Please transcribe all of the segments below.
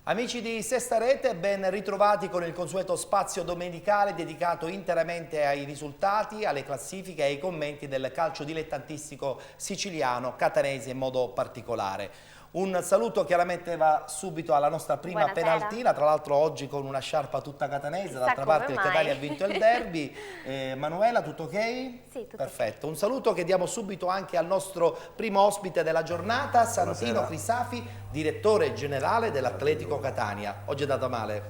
Amici di Sesta Rete, ben ritrovati con il consueto spazio domenicale dedicato interamente ai risultati, alle classifiche e ai commenti del calcio dilettantistico siciliano, catanese in modo particolare. Un saluto chiaramente va subito alla nostra prima penaltina, tra l'altro oggi con una sciarpa tutta catanese, d'altra parte il Catania ha vinto il derby. Manuela, tutto ok? Sì, tutto perfetto. Un saluto che diamo subito anche al nostro primo ospite della giornata, Santino Crisafi, direttore generale dell'Atletico Catania. Oggi è andata male?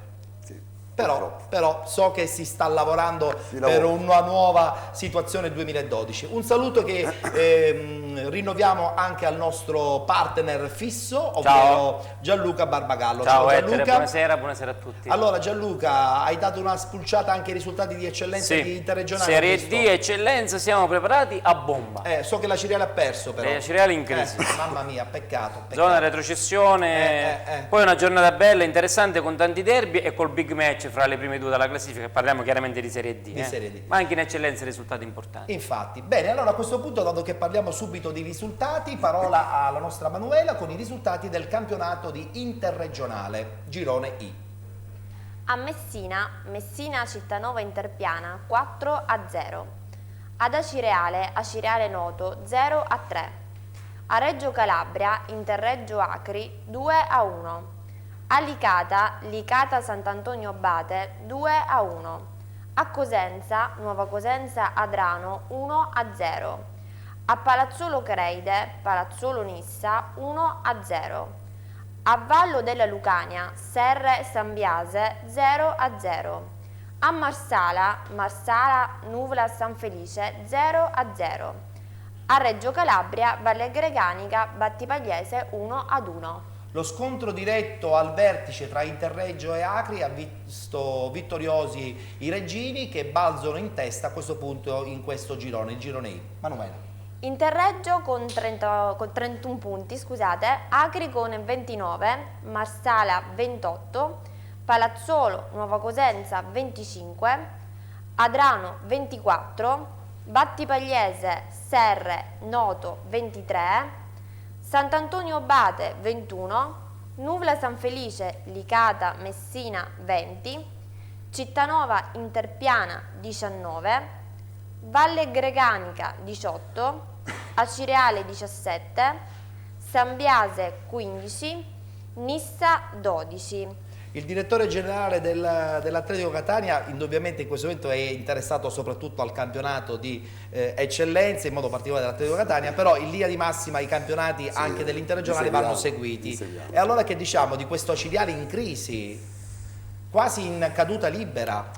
Sì, però so che si sta lavorando per una nuova situazione 2012. Un saluto che rinnoviamo anche al nostro partner fisso, ovvero Gianluca Barbagallo. Ciao Gianluca. Buonasera a tutti. Allora Gianluca, hai dato una spulciata anche ai risultati di eccellenza di interregionale. Serie D eccellenza, siamo preparati a bomba. So che la Ciriale ha perso però. La Ciriale in crisi. Mamma mia, peccato. Zona retrocessione, poi una giornata bella, interessante con tanti derby e col big match fra le prime due della classifica. Parliamo chiaramente di Serie D, Serie D. Ma anche in eccellenza risultati importanti. Infatti, bene, allora a questo punto, dato che parliamo subito di risultati, parola alla nostra Manuela con i risultati del campionato di interregionale, girone I. A Messina Cittanova Interpiana 4-0. Ad Acireale Noto 0-3. A Reggio Calabria Interreggio Acri 2-1. A Licata Sant'Antonio Abate 2-1. A Cosenza Nuova Cosenza Adrano 1-0. A Palazzolo Creide Palazzolo Nissa 1-0. A Vallo della Lucania Serre San Biase 0-0. A Marsala Nuvla San Felice 0-0. A Reggio Calabria Valle Greganica Battipagliese 1-1. Lo scontro diretto al vertice tra Interreggio e Acri ha visto vittoriosi i reggini che balzano in testa a questo punto in questo girone, il girone I. Manuela. Interreggio con 31 punti, Acri con 29, Marsala 28, Palazzolo Nuova Cosenza 25, Adrano 24, Battipagliese Serre Noto 23, Sant'Antonio Abate 21, Nuvla San Felice Licata Messina 20, Cittanova Interpiana 19, Valle Greganica 18, Acireale 17, San Biase 15, Nissa 12. Il direttore generale dell'Atletico Catania indubbiamente in questo momento è interessato soprattutto al campionato di eccellenza, in modo particolare dell'Atletico Catania, però in linea di massima i campionati anche dell'interregionale vanno seguiti. E allora che diciamo di questo Acireale in crisi? Quasi in caduta libera,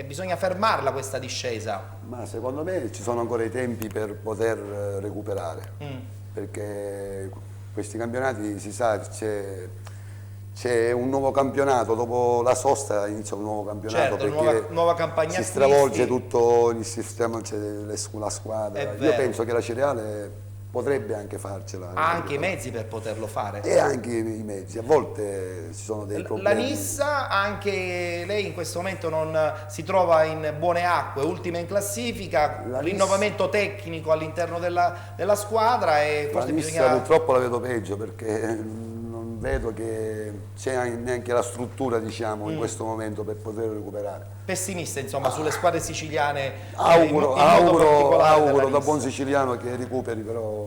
bisogna fermarla questa discesa. Ma secondo me ci sono ancora i tempi per poter recuperare, perché questi campionati si sa c'è un nuovo campionato, dopo la sosta inizia un nuovo campionato, perché nuova campagna si stravolge tutto il sistema, la squadra. Io penso che la Cireale potrebbe anche farcela. Ha anche i mezzi per poterlo fare. E anche i mezzi, a volte ci sono dei problemi. La Nissa, anche lei in questo momento non si trova in buone acque, ultima in classifica, rinnovamento tecnico all'interno della squadra e forse bisogna... purtroppo la vedo peggio, perché non vedo che c'è neanche la struttura, diciamo, in questo momento per poter recuperare. Pessimista, insomma, sulle squadre siciliane. Auguro da buon siciliano che recuperi, però...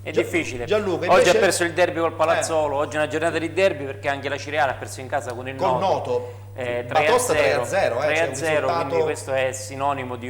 È difficile. Gianluca, oggi ha perso il derby col Palazzolo, oggi è una giornata di derby perché anche la Cireale ha perso in casa con il Noto. 3-0, quindi questo è sinonimo di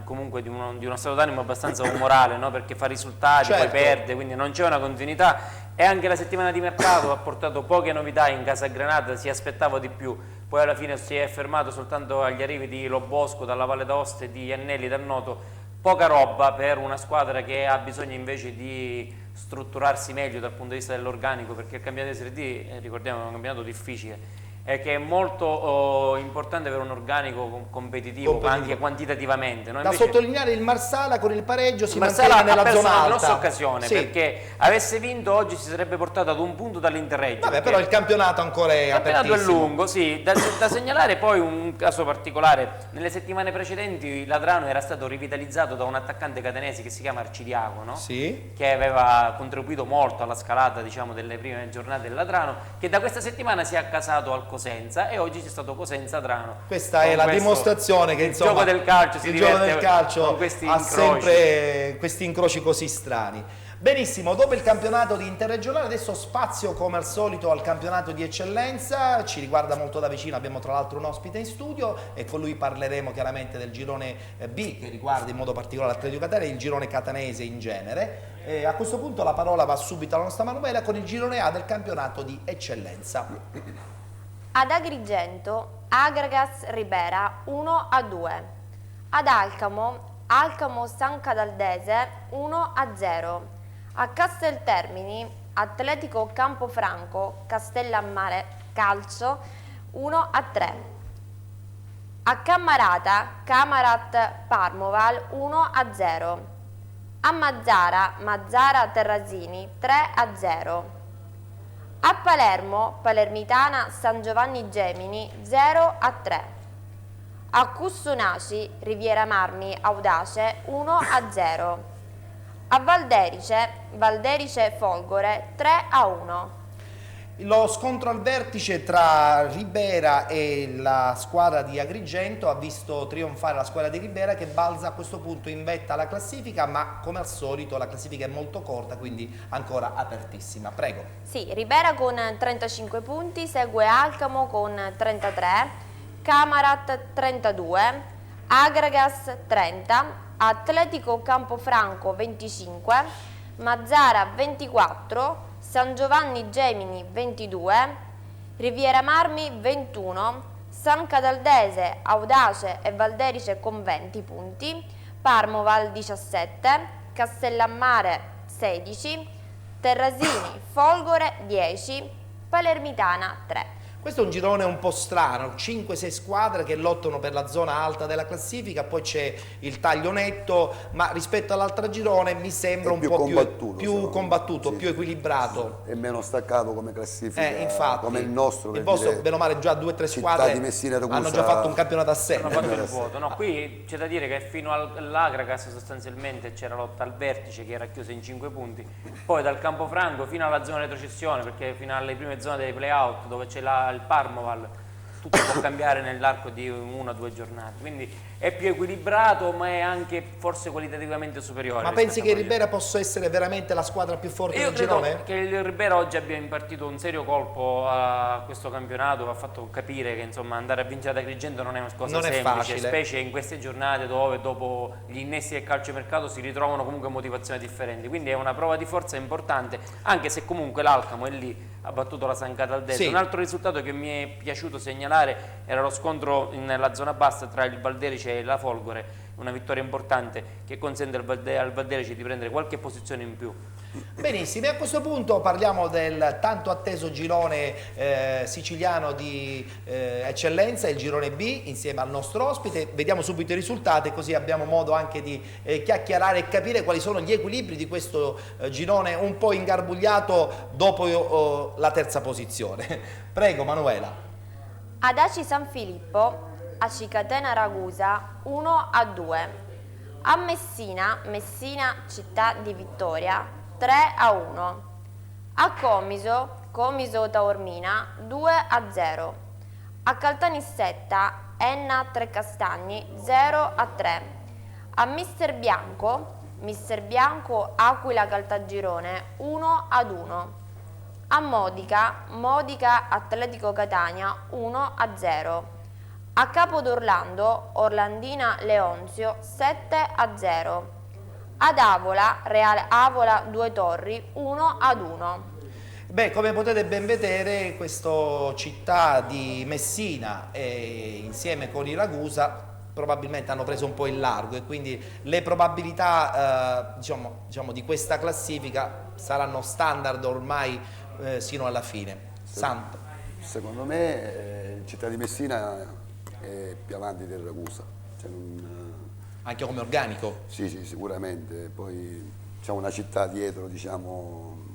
comunque di uno stato d'animo abbastanza umorale, no? Perché fa risultati, poi perde, quindi non c'è una continuità. E anche la settimana di mercato ha portato poche novità in casa Granata, si aspettava di più, poi alla fine si è fermato soltanto agli arrivi di Lobosco dalla Valle d'Aosta e di Annelli dal Noto. Poca roba per una squadra che ha bisogno invece di strutturarsi meglio dal punto di vista dell'organico, perché il campionato di Serie D, ricordiamo, è un campionato difficile che è molto importante per un organico competitivo, anche quantitativamente. No? Da sottolineare il Marsala con il pareggio si Marsala mantiene nella zona alta. Ha perso una grossa occasione, perché avesse vinto oggi si sarebbe portato ad un punto dall'Interreggio. Vabbè, però il campionato ancora è apertissimo. Il campionato è lungo, sì. Da segnalare poi un caso particolare. Nelle settimane precedenti Ladrano era stato rivitalizzato da un attaccante catanese che si chiama Arcidiaco, no? Sì. Che aveva contribuito molto alla scalata, diciamo, delle prime giornate del Ladrano, che da questa settimana si è accasato al Cosenza e oggi c'è stato Cosenza-Ladrano. Questa è la dimostrazione che insomma, il gioco del calcio si diverte con questi ha incroci. sempre questi incroci così strani. Benissimo, dopo il campionato di interregionale adesso spazio come al solito al campionato di eccellenza, ci riguarda molto da vicino, abbiamo tra l'altro un ospite in studio e con lui parleremo chiaramente del girone B che riguarda in modo particolare l'Atletico Catania e il girone catanese in genere. A questo punto la parola va subito alla nostra Manuela con il girone A del campionato di eccellenza. Ad Agrigento, Agragas Ribera 1-2. Ad Alcamo San Cadaldese 1-0. A Casteltermini, Atletico Campofranco Castellammare Calcio 1-3. A Cammarata, Camarat Parmoval 1-0. A Mazzara Terrazini 3-0. A Palermo, Palermitana San Giovanni Gemini 0-3. A Cussunaci, Riviera Marmi Audace 1-0. A Valderice Folgore 3-1. Lo scontro al vertice tra Ribera e la squadra di Agrigento ha visto trionfare la squadra di Ribera che balza a questo punto in vetta alla classifica, ma come al solito la classifica è molto corta, quindi ancora apertissima. Prego. Sì, Ribera con 35 punti, segue Alcamo con 33, Camarat 32, Agragas 30, Atletico Campofranco 25, Mazzara 24, San Giovanni Gemini 22, Riviera Marmi 21, San Cadaldese, Audace e Valderice con 20 punti, Parmoval 17, Castellammare 16, Terrasini, Folgore 10, Palermitana 3. Questo è un girone un po' strano, 5-6 squadre che lottano per la zona alta della classifica, poi c'è il taglio netto, ma rispetto all'altro girone mi sembra un po' più combattuto, sì, più equilibrato. È meno staccato come classifica, infatti, come il nostro. Il vostro, bene o male, già 2 o 3 squadre hanno già fatto un campionato a sé. Hanno fatto il vuoto. No, qui c'è da dire che fino all'Agragas sostanzialmente c'era lotta al vertice che era chiusa in 5 punti, poi dal Campofranco fino alla zona retrocessione, perché fino alle prime zone dei play-out dove c'è il Parmoval tutto può cambiare nell'arco di 1 o 2 giornate, quindi è più equilibrato ma è anche forse qualitativamente superiore. Ma pensi che il Ribera possa essere veramente la squadra più forte del girone? Io credo che il Ribera oggi abbia impartito un serio colpo a questo campionato, ha fatto capire che insomma andare a vincere ad Agrigento non è una cosa semplice, facile, specie in queste giornate dove dopo gli innesti del calciomercato si ritrovano comunque motivazioni differenti, quindi è una prova di forza importante, anche se comunque l'Alcamo è lì, ha battuto la San Cataldese. Sì. Un altro risultato che mi è piaciuto segnalare era lo scontro nella zona bassa tra il Valderice e la Folgore, una vittoria importante che consente al Valderice di prendere qualche posizione in più. Benissimo, e a questo punto parliamo del tanto atteso girone siciliano di eccellenza, il girone B, insieme al nostro ospite. Vediamo subito i risultati, così abbiamo modo anche di chiacchierare e capire quali sono gli equilibri di questo girone un po' ingarbugliato dopo la terza posizione. Prego Manuela. Ad Aci San Filippo, Aci Catena Ragusa 1-2. A Messina città di Vittoria 3-1. A Comiso Taormina 2-0. A Caltanissetta Enna Trecastagni 0-3. A Mister Bianco Aquila Caltagirone 1-1. A Modica Atletico Catania 1-0. A Capodorlando Orlandina Leonzio 7-0. Ad Avola Reale Avola Due Torri 1-1. Beh, come potete ben vedere, questa città di Messina insieme con i Ragusa probabilmente hanno preso un po' il largo e quindi le probabilità diciamo di questa classifica saranno standard ormai sino alla fine. Sì. Santo. Secondo me il Città di Messina è più avanti del Ragusa. Cioè, Anche come organico? sì, sì, sicuramente. Poi c'è una città dietro, diciamo.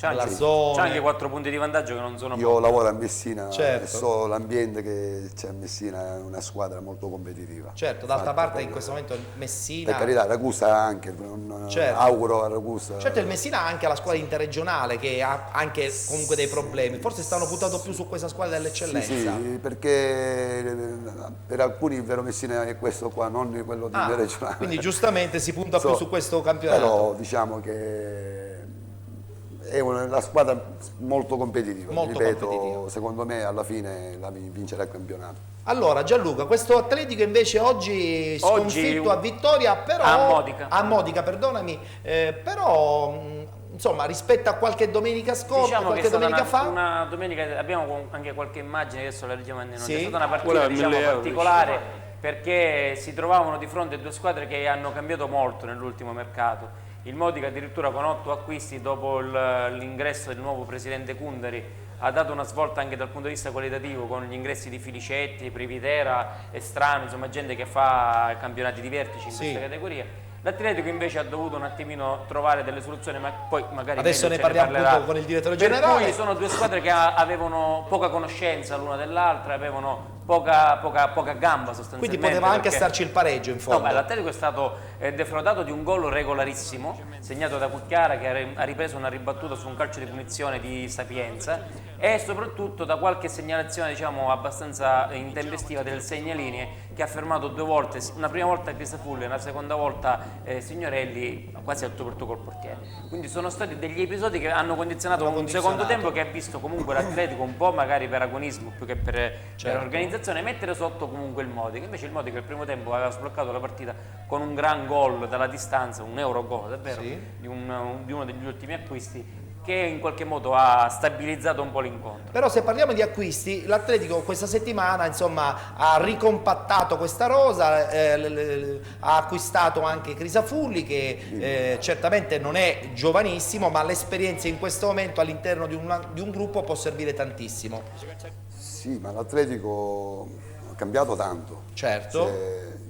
C'è anche 4 punti di vantaggio che non sono Io lavoro a Messina Certo. e so l'ambiente che c'è a Messina, è una squadra molto competitiva. Certo, d'altra Fatta parte in questo momento il Messina... Per carità, Ragusa anche, Certo. auguro a Ragusa. Certo, il Messina ha anche la squadra interregionale che ha anche comunque dei problemi, forse stanno puntando più su questa squadra dell'eccellenza. Sì, perché per alcuni il vero Messina è questo qua, non quello di regionale. Quindi giustamente si punta più su questo campionato. Però diciamo che è la squadra molto competitiva, Molto ripeto, competitiva. secondo me alla fine vincerà il campionato. Allora Gianluca, questo Atletico invece oggi sconfitto a Vittoria, però a Modica, perdonami, però insomma rispetto a qualche domenica scorsa, diciamo qualche che è stata domenica fa, una domenica, abbiamo anche qualche immagine, adesso la leggiamo a noi, Sì. è stata una partita diciamo, particolare perché si trovavano di fronte a due squadre che hanno cambiato molto nell'ultimo mercato. Il Modica addirittura con 8 acquisti dopo l'ingresso del nuovo presidente Kunderi ha dato una svolta anche dal punto di vista qualitativo con gli ingressi di Filicetti, Privitera, Estrano, insomma gente che fa campionati di vertice in questa categoria. L'Atletico invece ha dovuto un attimino trovare delle soluzioni, ma poi magari adesso ne meglio ce parliamo parlerà. appunto con il direttore Per generale. cui sono due squadre che avevano poca conoscenza l'una dell'altra, avevano poca gamba sostanzialmente. Quindi poteva anche starci il pareggio in fondo. No, l'Atletico è stato defraudato di un gol regolarissimo, segnato da Cucchiara che ha ripreso una ribattuta su un calcio di punizione di Sapienza e soprattutto da qualche segnalazione diciamo abbastanza intempestiva del segnalinee che ha fermato 2 volte, una prima volta Crisafulli e una seconda volta Signorelli quasi al tu per tu col portiere. Quindi sono stati degli episodi che hanno condizionato un secondo tempo che ha visto comunque l'Atletico un po' magari per agonismo più che per organizzazione mettere sotto comunque il Modica. Invece il Modica il primo tempo aveva sbloccato la partita con un gran gol dalla distanza, un Eurogol davvero, di uno degli ultimi acquisti che in qualche modo ha stabilizzato un po' l'incontro. Però se parliamo di acquisti, l'Atletico questa settimana insomma ha ricompattato questa rosa, ha acquistato anche Crisafulli che certamente non è giovanissimo, ma l'esperienza in questo momento all'interno di un gruppo può servire tantissimo. Sì, ma l'Atletico ha cambiato tanto. Certo.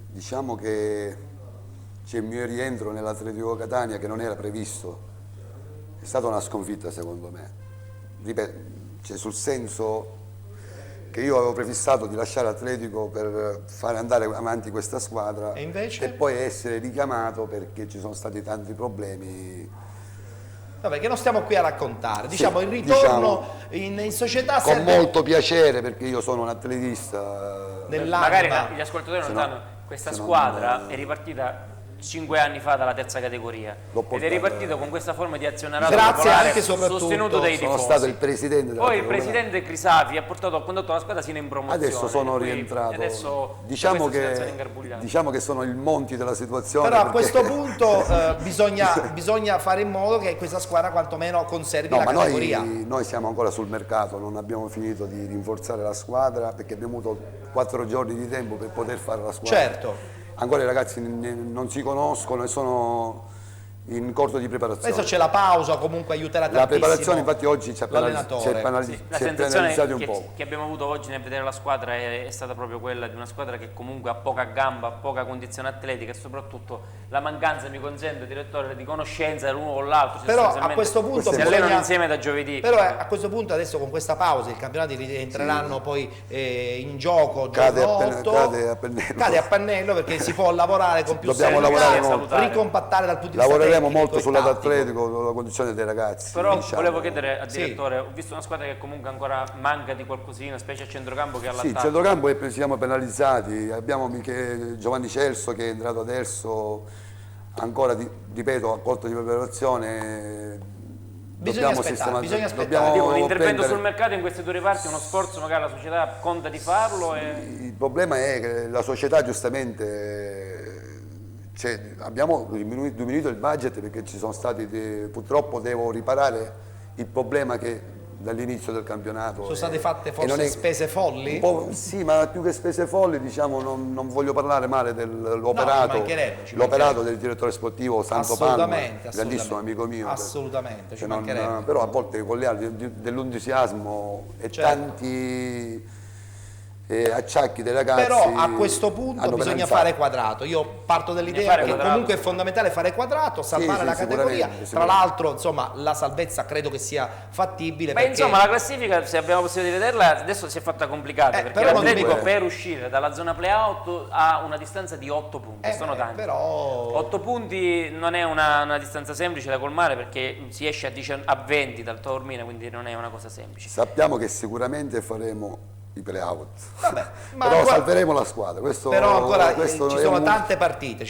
Diciamo che c'è il mio rientro nell'Atletico Catania che non era previsto. È stata una sconfitta secondo me, ripeto, cioè sul senso che io avevo prefissato di lasciare Atletico per fare andare avanti questa squadra e invece? poi essere richiamato perché ci sono stati tanti problemi. Vabbè, che non stiamo qui a raccontare, diciamo il ritorno in società con serve molto piacere perché io sono un atletista. nell'anima. Magari gli ascoltatori non sanno, questa squadra è ripartita 5 anni fa dalla terza categoria ed è ripartito con questa forma di azionariato popolare anche soprattutto sostenuto dai tifosi. Sono stato il presidente della Poi il presidente Crisafi ha condotto la squadra sino in promozione. Adesso sono quindi, rientrato. Adesso Diciamo che sono il Monti della situazione. Però perché... a questo punto bisogna fare in modo che questa squadra quantomeno conservi la categoria. Noi siamo ancora sul mercato, non abbiamo finito di rinforzare la squadra perché abbiamo avuto 4 giorni di tempo per poter fare la squadra. Certo. Ancora i ragazzi non si conoscono e sono in corso di preparazione. Adesso c'è la pausa, comunque aiuterà La tantissimo preparazione infatti oggi ci ha l'allenatore. penalizzato un po'. che abbiamo avuto oggi nel vedere la squadra è stata proprio quella di una squadra che comunque ha poca gamba, poca condizione atletica e soprattutto la mancanza, mi consente direttore, di conoscenza l'uno con l'altro. Però a questo punto si allenano insieme da giovedì. Però a questo punto adesso con questa pausa i campionati rientreranno poi in gioco Cade a pannello perché si può lavorare con più Dobbiamo lavorare molto. ricompattare dal punto di vista Lavoreremo tecnico molto e sulla tattico. Atletico, sulla condizione dei ragazzi. Però diciamo. volevo chiedere al direttore, ho visto una squadra che comunque ancora manca di qualcosina, specie a centrocampo che all'attacco. Sì, centrocampo siamo penalizzati, abbiamo Giovanni Celso che è entrato adesso, ancora ripeto, a corto di preparazione. Bisogna aspettare. Un intervento sul mercato in questi 2 reparti, uno sforzo, magari la società conta di farlo. Il problema è che la società giustamente abbiamo diminuito il budget perché ci sono stati purtroppo devo riparare il problema che dall'inizio del campionato. Sono state fatte forse spese folli? Sì, ma più che spese folli, diciamo, non voglio parlare male dell'operato del direttore sportivo Santo Palma, grandissimo amico mio. Assolutamente, però a volte con gli altri dell'entusiasmo e tanti acciacchi dei ragazzi. Però a questo punto bisogna fare quadrato. Io parto dall'idea che comunque è fondamentale fare quadrato, salvare la categoria. Tra l'altro, insomma, la salvezza credo che sia fattibile. Beh, insomma, la classifica, se abbiamo possibilità di vederla, adesso si è fatta complicata perché l'Atletico per uscire dalla zona play-out ha una distanza di 8 punti. Sono tanti. Però 8 punti non è una distanza semplice da colmare, perché si esce a 20 dal Taormina, quindi non è una cosa semplice. Sappiamo che sicuramente faremo i play-out, però ancora, salveremo la squadra. Però ancora ci sono tante partite,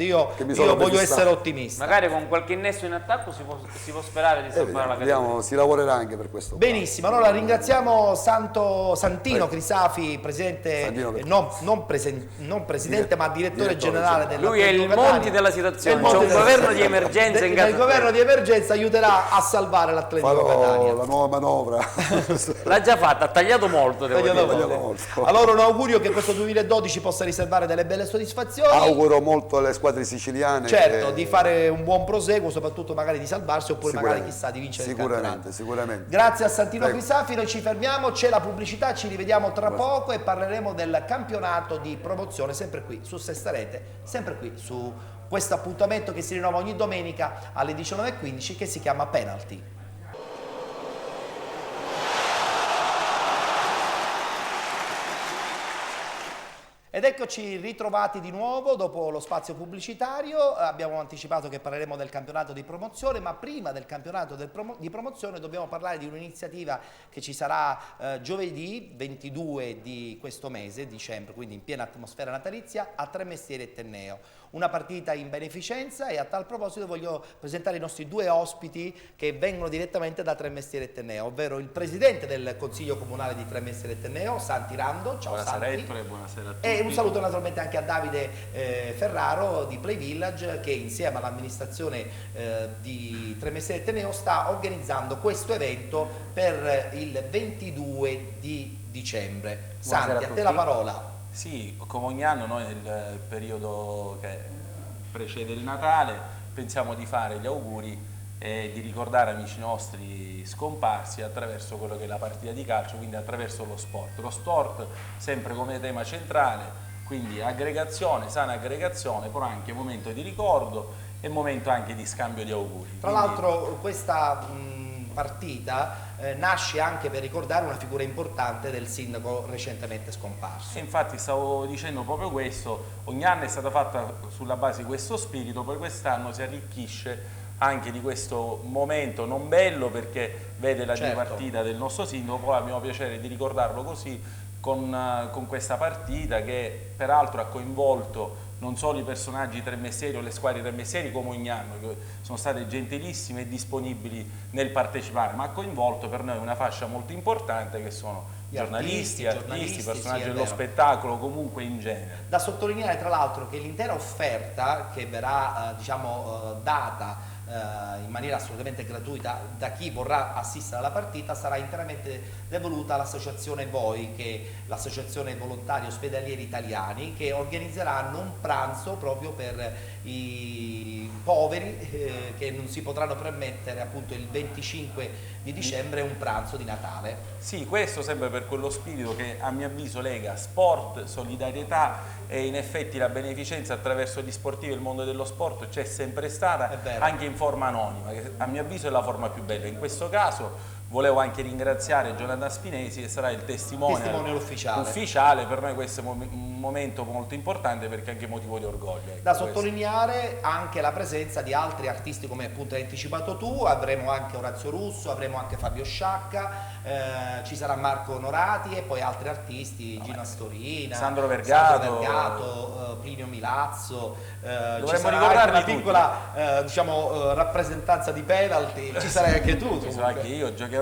io voglio essere ottimista. Magari con qualche innesto in attacco si può sperare di salvare la categoria. Si lavorerà anche per questo. Benissimo, allora ringraziamo Santino Crisafi, presidente, non presidente ma direttore generale della Lui è il Monti della situazione, c'è un governo di emergenza in casa. Il governo di emergenza aiuterà a salvare l'Atletico Catania. La nuova manovra l'ha già fatta, ha tagliato molto. Allora un augurio che questo 2012 possa riservare delle belle soddisfazioni. Auguro molto alle squadre siciliane, certo, di fare un buon proseguo, soprattutto magari di salvarsi, oppure magari chissà di vincere il campionato. Sicuramente. Grazie a Santino Crisafi, noi ci fermiamo, c'è la pubblicità, ci rivediamo tra poco e parleremo del campionato di promozione, sempre qui su Sesta Rete, sempre qui su questo appuntamento che si rinnova ogni domenica alle 19:15, che si chiama Penalty. Ed eccoci ritrovati di nuovo dopo lo spazio pubblicitario. Abbiamo anticipato che parleremo del campionato di promozione, ma prima del campionato di promozione dobbiamo parlare di un'iniziativa che ci sarà giovedì 22 di questo mese, dicembre, quindi in piena atmosfera natalizia, a Tremestieri e Tenneo. Una partita in beneficenza, e a tal proposito voglio presentare i nostri due ospiti che vengono direttamente da Tremestieri e Tenneo, ovvero il presidente del Consiglio Comunale di Tremestieri e Tenneo, Santi Rando. Ciao buonasera Santi. Ettore, buonasera a tutti. E un saluto naturalmente anche a Davide Ferraro di Play Village, che insieme all'amministrazione di Tremestieri e Tenneo sta organizzando questo evento per il 22 di dicembre. Santi, a te la parola. Sì, come ogni anno noi nel periodo che precede il Natale pensiamo di fare gli auguri e di ricordare amici nostri scomparsi attraverso quello che è la partita di calcio, quindi attraverso lo sport. Lo sport sempre come tema centrale, quindi aggregazione, sana aggregazione, però anche momento di ricordo e momento anche di scambio di auguri. Tra l'altro questa partita nasce anche per ricordare una figura importante del sindaco recentemente scomparso. E infatti stavo dicendo proprio questo, ogni anno è stata fatta sulla base di questo spirito, poi quest'anno si arricchisce anche di questo momento non bello, perché vede la partita del nostro sindaco, poi abbiamo piacere di ricordarlo così con questa partita che peraltro ha coinvolto non solo i personaggi Tremestieri o le squadre Tremestieri come ogni anno, che sono state gentilissime e disponibili nel partecipare, ma ha coinvolto per noi una fascia molto importante che sono giornalisti, artisti, personaggi dello spettacolo, comunque in genere. Da sottolineare tra l'altro che l'intera offerta che verrà data in maniera assolutamente gratuita da chi vorrà assistere alla partita sarà interamente devoluta all'associazione VOI, che è l'associazione volontari ospedalieri italiani, che organizzeranno un pranzo proprio per i poveri che non si potranno permettere appunto il 25 di dicembre un pranzo di Natale. Sì, questo sempre per quello spirito che a mio avviso lega sport, solidarietà e in effetti la beneficenza attraverso gli sportivi e il mondo dello sport c'è sempre stata, anche in forma anonima, che a mio avviso è la forma più bella. In questo caso volevo anche ringraziare Jonathan Spinesi, che sarà il testimone ufficiale. Per noi questo è un momento molto importante, perché è anche motivo di orgoglio. Da sottolineare anche la presenza di altri artisti, come appunto hai anticipato tu. Avremo anche Orazio Russo, avremo anche Fabio Sciacca, ci sarà Marco Onorati e poi altri artisti, Gina Storina, Sandro Vergato, Plinio Milazzo. Dovremmo ricordarli una piccola rappresentanza di penalty. Ci sarai anche tu. Ci sarò anche io, giocherò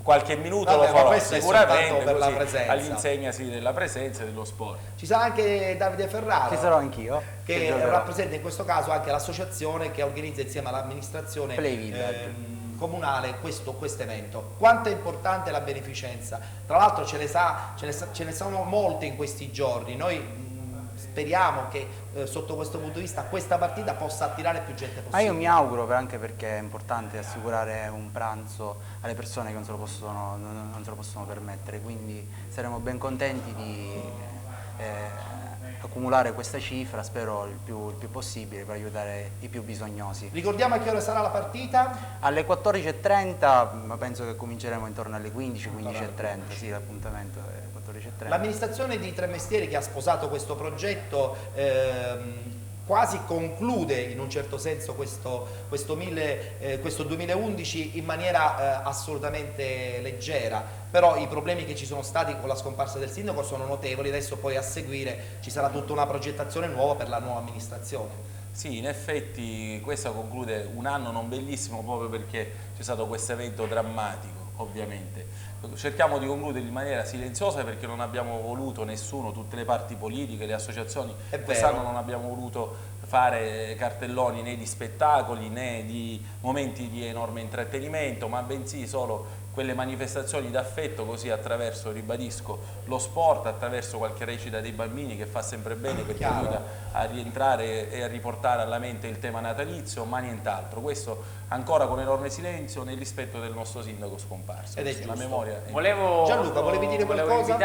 qualche minuto, lo farò sicuramente per la presenza, all'insegna della presenza e dello sport. Ci sarà anche Davide Ferraro, ci sarò anch'io, che rappresenta in questo caso anche l'associazione che organizza insieme all'amministrazione Play Village. comunale questo evento. Quanto è importante la beneficenza? Tra l'altro ce ne sono molte in questi giorni. Noi speriamo che sotto questo punto di vista questa partita possa attirare più gente possibile. Io mi auguro, anche perché è importante assicurare un pranzo alle persone che non se lo possono permettere, quindi saremo ben contenti di accumulare questa cifra, spero il più possibile, per aiutare i più bisognosi. Ricordiamo a che ora sarà la partita? Alle 14:30, ma penso che cominceremo intorno alle 15, 15:30, sì, l'appuntamento è 14:30. L'amministrazione di Tremestieri, che ha sposato questo progetto, quasi conclude in un certo senso questo 2011 in maniera assolutamente leggera, però i problemi che ci sono stati con la scomparsa del sindaco sono notevoli. Adesso poi a seguire ci sarà tutta una progettazione nuova per la nuova amministrazione. Sì, in effetti questa conclude un anno non bellissimo, proprio perché c'è stato questo evento drammatico, ovviamente. Cerchiamo di concludere in maniera silenziosa, perché non abbiamo voluto nessuno, tutte le parti politiche, le associazioni, quest'anno non abbiamo voluto fare cartelloni né di spettacoli né di momenti di enorme intrattenimento, ma bensì solo quelle manifestazioni d'affetto, così attraverso, ribadisco, lo sport, attraverso qualche recita dei bambini, che fa sempre bene, perché aiuta a rientrare e a riportare alla mente il tema natalizio, ma nient'altro. Questo ancora con enorme silenzio, nel rispetto del nostro sindaco scomparso. Ed è la memoria è... Gianluca, volevi dire qualcosa?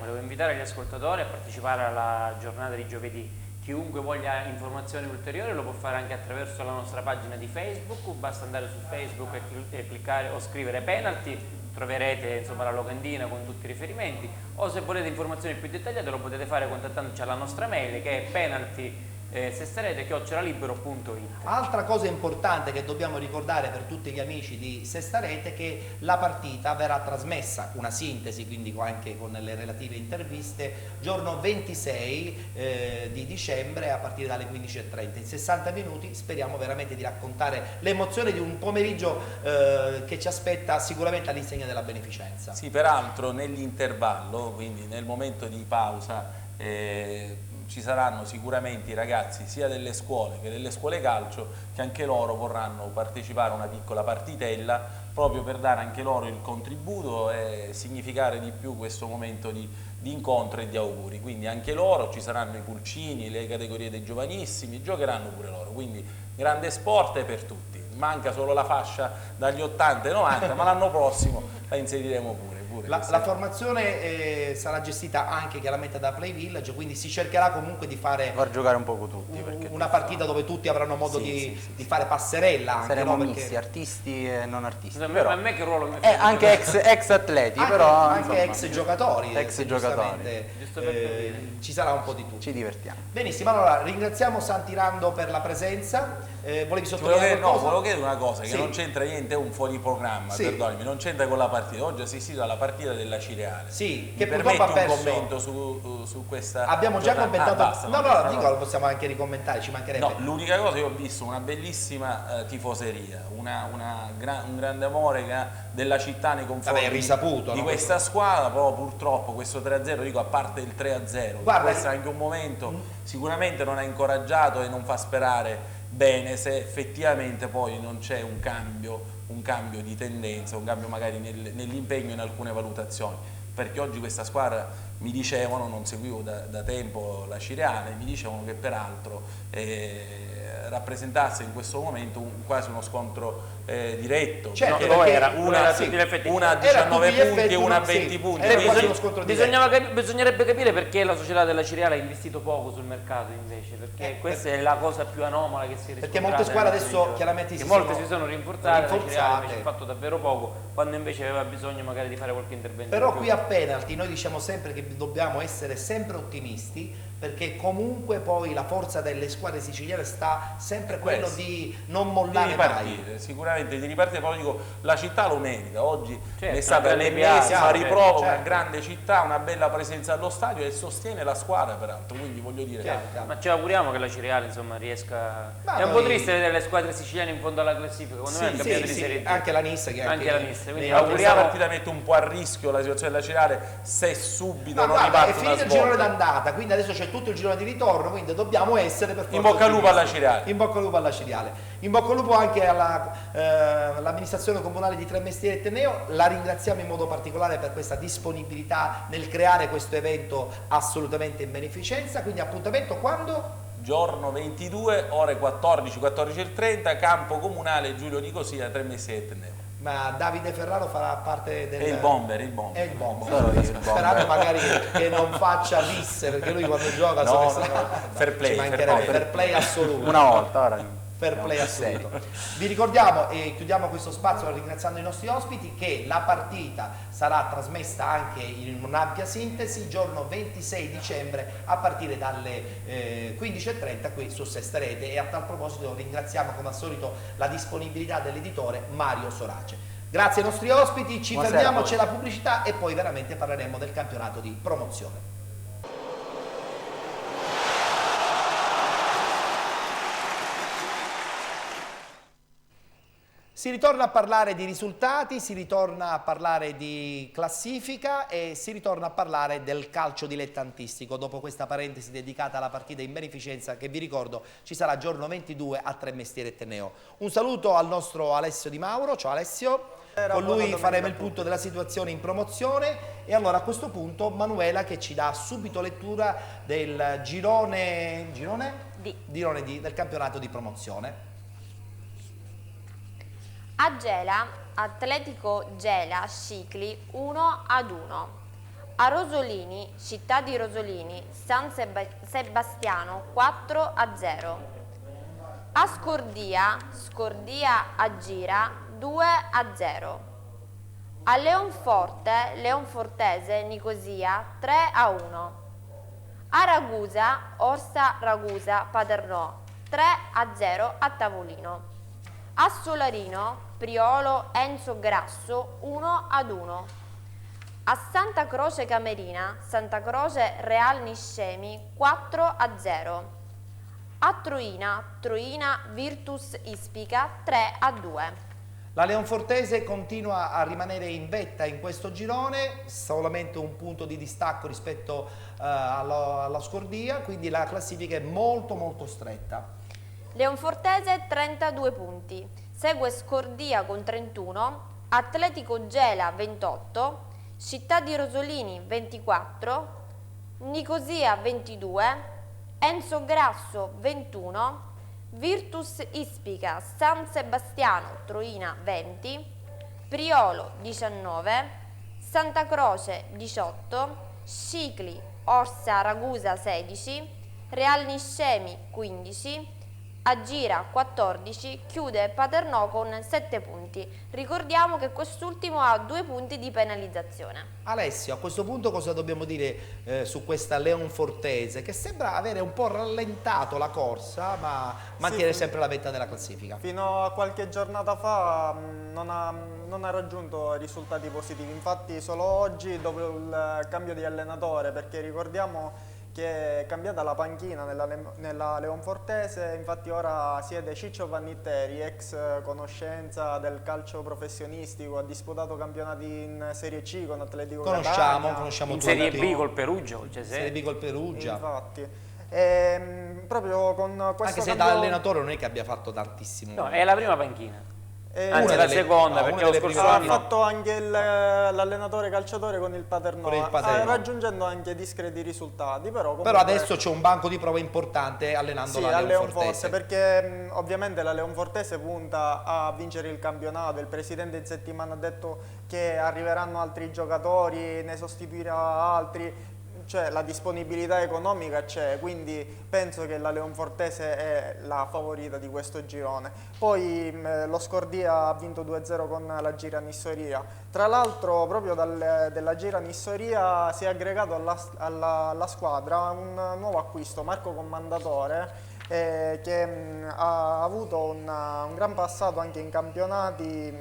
Volevo invitare gli ascoltatori a partecipare alla giornata di giovedì. Chiunque voglia informazioni ulteriori lo può fare anche attraverso la nostra pagina di Facebook, basta andare su Facebook e cliccare o scrivere penalty, troverete insomma la locandina con tutti i riferimenti, o se volete informazioni più dettagliate lo potete fare contattandoci alla nostra mail, che è penalty@sestarete.it. Altra cosa importante che dobbiamo ricordare per tutti gli amici di Sestarete è che la partita verrà trasmessa, una sintesi quindi anche con le relative interviste, giorno 26 di dicembre a partire dalle 15:30. In 60 minuti speriamo veramente di raccontare l'emozione di un pomeriggio che ci aspetta sicuramente all'insegna della beneficenza. Sì, peraltro nell'intervallo, quindi nel momento di pausa, ci saranno sicuramente i ragazzi sia delle scuole che delle scuole calcio, che anche loro vorranno partecipare a una piccola partitella, proprio per dare anche loro il contributo e significare di più questo momento di incontro e di auguri. Quindi anche loro, ci saranno i pulcini, le categorie dei giovanissimi, giocheranno pure loro, quindi grande sport per tutti. Manca solo la fascia dagli 80 ai 90, ma l'anno prossimo la inseriremo pure. La formazione sarà gestita anche chiaramente da Play Village, quindi si cercherà comunque di fare far giocare un poco tutti, una partita dove tutti avranno modo di fare passerella. Anche, saremo perché... misti, artisti e non artisti. Però, a me che ruolo mi anche ex atleti, però anche insomma, ex giocatori. Ci sarà un po' di tutto. Ci divertiamo. Benissimo, allora ringraziamo Santirando per la presenza. Volevi sottolineare qualcosa? Volevo chiedere una cosa che non c'entra niente, è un fuori programma, perdonami, non c'entra con la partita. Oggi ho assistito alla partita della Cireale. Sì, che permetti un commento su questa. Abbiamo già commentato. Basta, dico, lo possiamo anche ricommentare, ci mancherebbe. No, l'unica cosa che ho visto, una bellissima tifoseria, un grande amore della città nei confronti di questa squadra, però purtroppo questo 3-0, dico, a parte il 3-0, questo è anche un momento sicuramente non ha incoraggiato e non fa sperare bene se effettivamente poi non c'è un cambio di tendenza, un cambio magari nell'impegno in alcune valutazioni, perché oggi questa squadra, mi dicevano, non seguivo da tempo la Cireale, mi dicevano che peraltro rappresentasse in questo momento quasi uno scontro diretto, certo, era una a 19 punti e una a 20 punti. Bisognerebbe capire perché la società della Cireale ha investito poco sul mercato invece, perché questa è la cosa più anomala che si è riscontrata. Perché molte squadre adesso chiaramente si sono rinforzate, la Cireale invece ha fatto davvero poco, quando invece aveva bisogno magari di fare qualche intervento. Però qui a penalty noi diciamo sempre che dobbiamo essere sempre ottimisti, perché comunque poi la forza delle squadre siciliane sta sempre quello di non mollare mai. Sicuramente di ripartire, però dico, la città lo merita, oggi è stata l'ennesima riprova, una grande città, una bella presenza allo stadio e sostiene la squadra peraltro, quindi voglio dire... Ma ci auguriamo che la Cireale insomma riesca... È un po' triste vedere le squadre siciliane in fondo alla classifica, secondo me è cambiato di serie D. Anche la Nissa, quindi auguriamo... La partita mette un po' a rischio la situazione della Cireale se subito non riparte una svolta. È finito il girone d'andata, quindi adesso c'è c'è tutto il girone di ritorno, quindi dobbiamo essere per forza in bocca al lupo alla ottimisti. Ciriale. In bocca al lupo alla Ciriale. In bocca al lupo anche all'amministrazione comunale di Tremestieri e Teneo, la ringraziamo in modo particolare per questa disponibilità nel creare questo evento assolutamente in beneficenza, quindi appuntamento quando? Giorno 22, ore 14, 14:30, campo comunale Giulio Nicosia, Tremestieri e Teneo. Ma Davide Ferraro farà parte del... È il bomber, È il bomber. Sono io il bomber. Sperando magari che non faccia visse, perché lui quando gioca No, so che fair play, ci mancherebbe, fair play assoluto. Una volta, ora Fair play assoluto. Vi ricordiamo e chiudiamo questo spazio ringraziando i nostri ospiti che la partita sarà trasmessa anche in un'ampia sintesi giorno 26 dicembre a partire dalle 15:30 qui su Sesta Rete, e a tal proposito ringraziamo come al solito la disponibilità dell'editore Mario Sorace. Grazie ai nostri ospiti, ci fermiamo, c'è la pubblicità e poi veramente parleremo del campionato di promozione. Si ritorna a parlare di risultati, si ritorna a parlare di classifica e si ritorna a parlare del calcio dilettantistico dopo questa parentesi dedicata alla partita in beneficenza che vi ricordo ci sarà giorno 22 a Tremestieri e Teneo. Un saluto al nostro Alessio Di Mauro, ciao Alessio, con lui faremo il punto della situazione in promozione e allora a questo punto Manuela che ci dà subito lettura del girone D del campionato di promozione. A Gela, Atletico Gela Scicli 1-1. A Rosolini, città di Rosolini, San Sebastiano 4-0. A Scordia, Scordia Agira 2-0. A Leonforte, Leonfortese Nicosia 3-1. A Ragusa, Orsa Ragusa Paternò 3-0 a tavolino. A Solarino, Priolo Enzo Grasso 1-1. A Santa Croce Camerina, Santa Croce Real Niscemi 4-0. A Troina, Troina Virtus Ispica 3-2. La Leonfortese continua a rimanere in vetta in questo girone, solamente un punto di distacco rispetto alla Scordia, quindi la classifica è molto stretta. Leonfortese 32 punti, segue Scordia con 31, Atletico Gela 28, Città di Rosolini 24, Nicosia 22, Enzo Grasso 21, Virtus Ispica San Sebastiano Troina 20, Priolo 19, Santa Croce 18, Scicli Orsa Ragusa 16, Real Niscemi 15, Agira 14, chiude Paternò con 7 punti. Ricordiamo che quest'ultimo ha 2 punti di penalizzazione. Alessio, a questo punto cosa dobbiamo dire su questa Leonfortese che sembra avere un po' rallentato la corsa ma mantiene sempre la vetta della classifica? Fino a qualche giornata fa non ha raggiunto risultati positivi, infatti solo oggi dopo il cambio di allenatore, perché ricordiamo che è cambiata la panchina nella Leonfortese, infatti ora siede Ciccio Vannitteri, ex conoscenza del calcio professionistico, ha disputato campionati in Serie C con Atletico Catania. Conosciamo in tutti. Serie B col Perugia, Serie B col Perugia. Infatti. Proprio con questo Anche se cambio... da allenatore non è che abbia fatto tantissimo. No, è la prima panchina. Anzi, Una la delle- seconda, no, perché una lo delle scorso prime- Ha anno... fatto anche l'allenatore calciatore con il Paternò, Con il Paternò. raggiungendo anche discreti risultati, però comunque... Però adesso c'è un banco di prova importante allenando Sì, la a Leonfortese. Leonforte, perché ovviamente la Leonfortese punta a vincere il campionato. Il presidente in settimana ha detto che arriveranno altri giocatori, ne sostituirà altri, cioè la disponibilità economica c'è, quindi penso che la Leonfortese è la favorita di questo girone. Poi lo Scordia ha vinto 2-0 con la Gira Nissoria. Tra l'altro proprio della Gira Nissoria si è aggregato alla squadra un nuovo acquisto, Marco Commandatore, che ha avuto un gran passato anche in campionati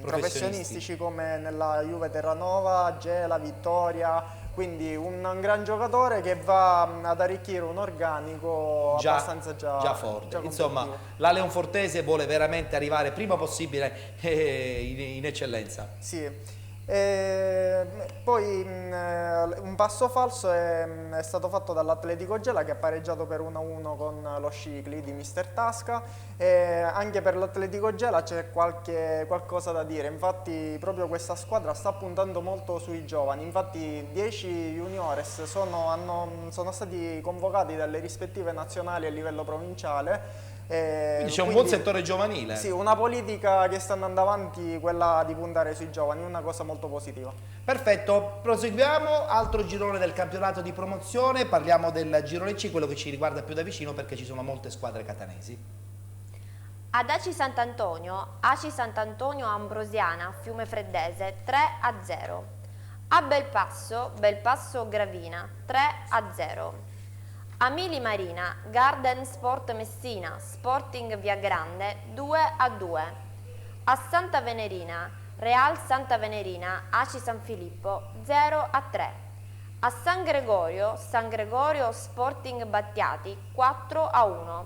professionistici come nella Juve Terranova, Gela, Vittoria, quindi un gran giocatore che va ad arricchire un organico abbastanza già forte. già Insomma, competitivo. la Leonfortese vuole veramente arrivare prima possibile in eccellenza. Sì. Poi un passo falso è stato fatto dall'Atletico Gela, che ha pareggiato per 1-1 con lo Scicli di Mister Tasca. Anche per l'Atletico Gela c'è qualcosa da dire, infatti proprio questa squadra sta puntando molto sui giovani, infatti 10 juniores sono stati convocati dalle rispettive nazionali a livello provinciale. Quindi c'è un buon settore giovanile. Sì, una politica che sta andando avanti, quella di puntare sui giovani, una cosa molto positiva. Perfetto, proseguiamo, altro girone del campionato di promozione, parliamo del girone C, quello che ci riguarda più da vicino perché ci sono molte squadre catanesi. Ad Aci Sant'Antonio Ambrosiana, Fiume Freddese 3-0. A Belpasso Gravina 3-0. A Mili Marina, Garden Sport Messina, Sporting Via Grande 2-2. A Santa Venerina, Real Santa Venerina, Aci San Filippo 0-3. A San Gregorio Sporting Battiati 4-1.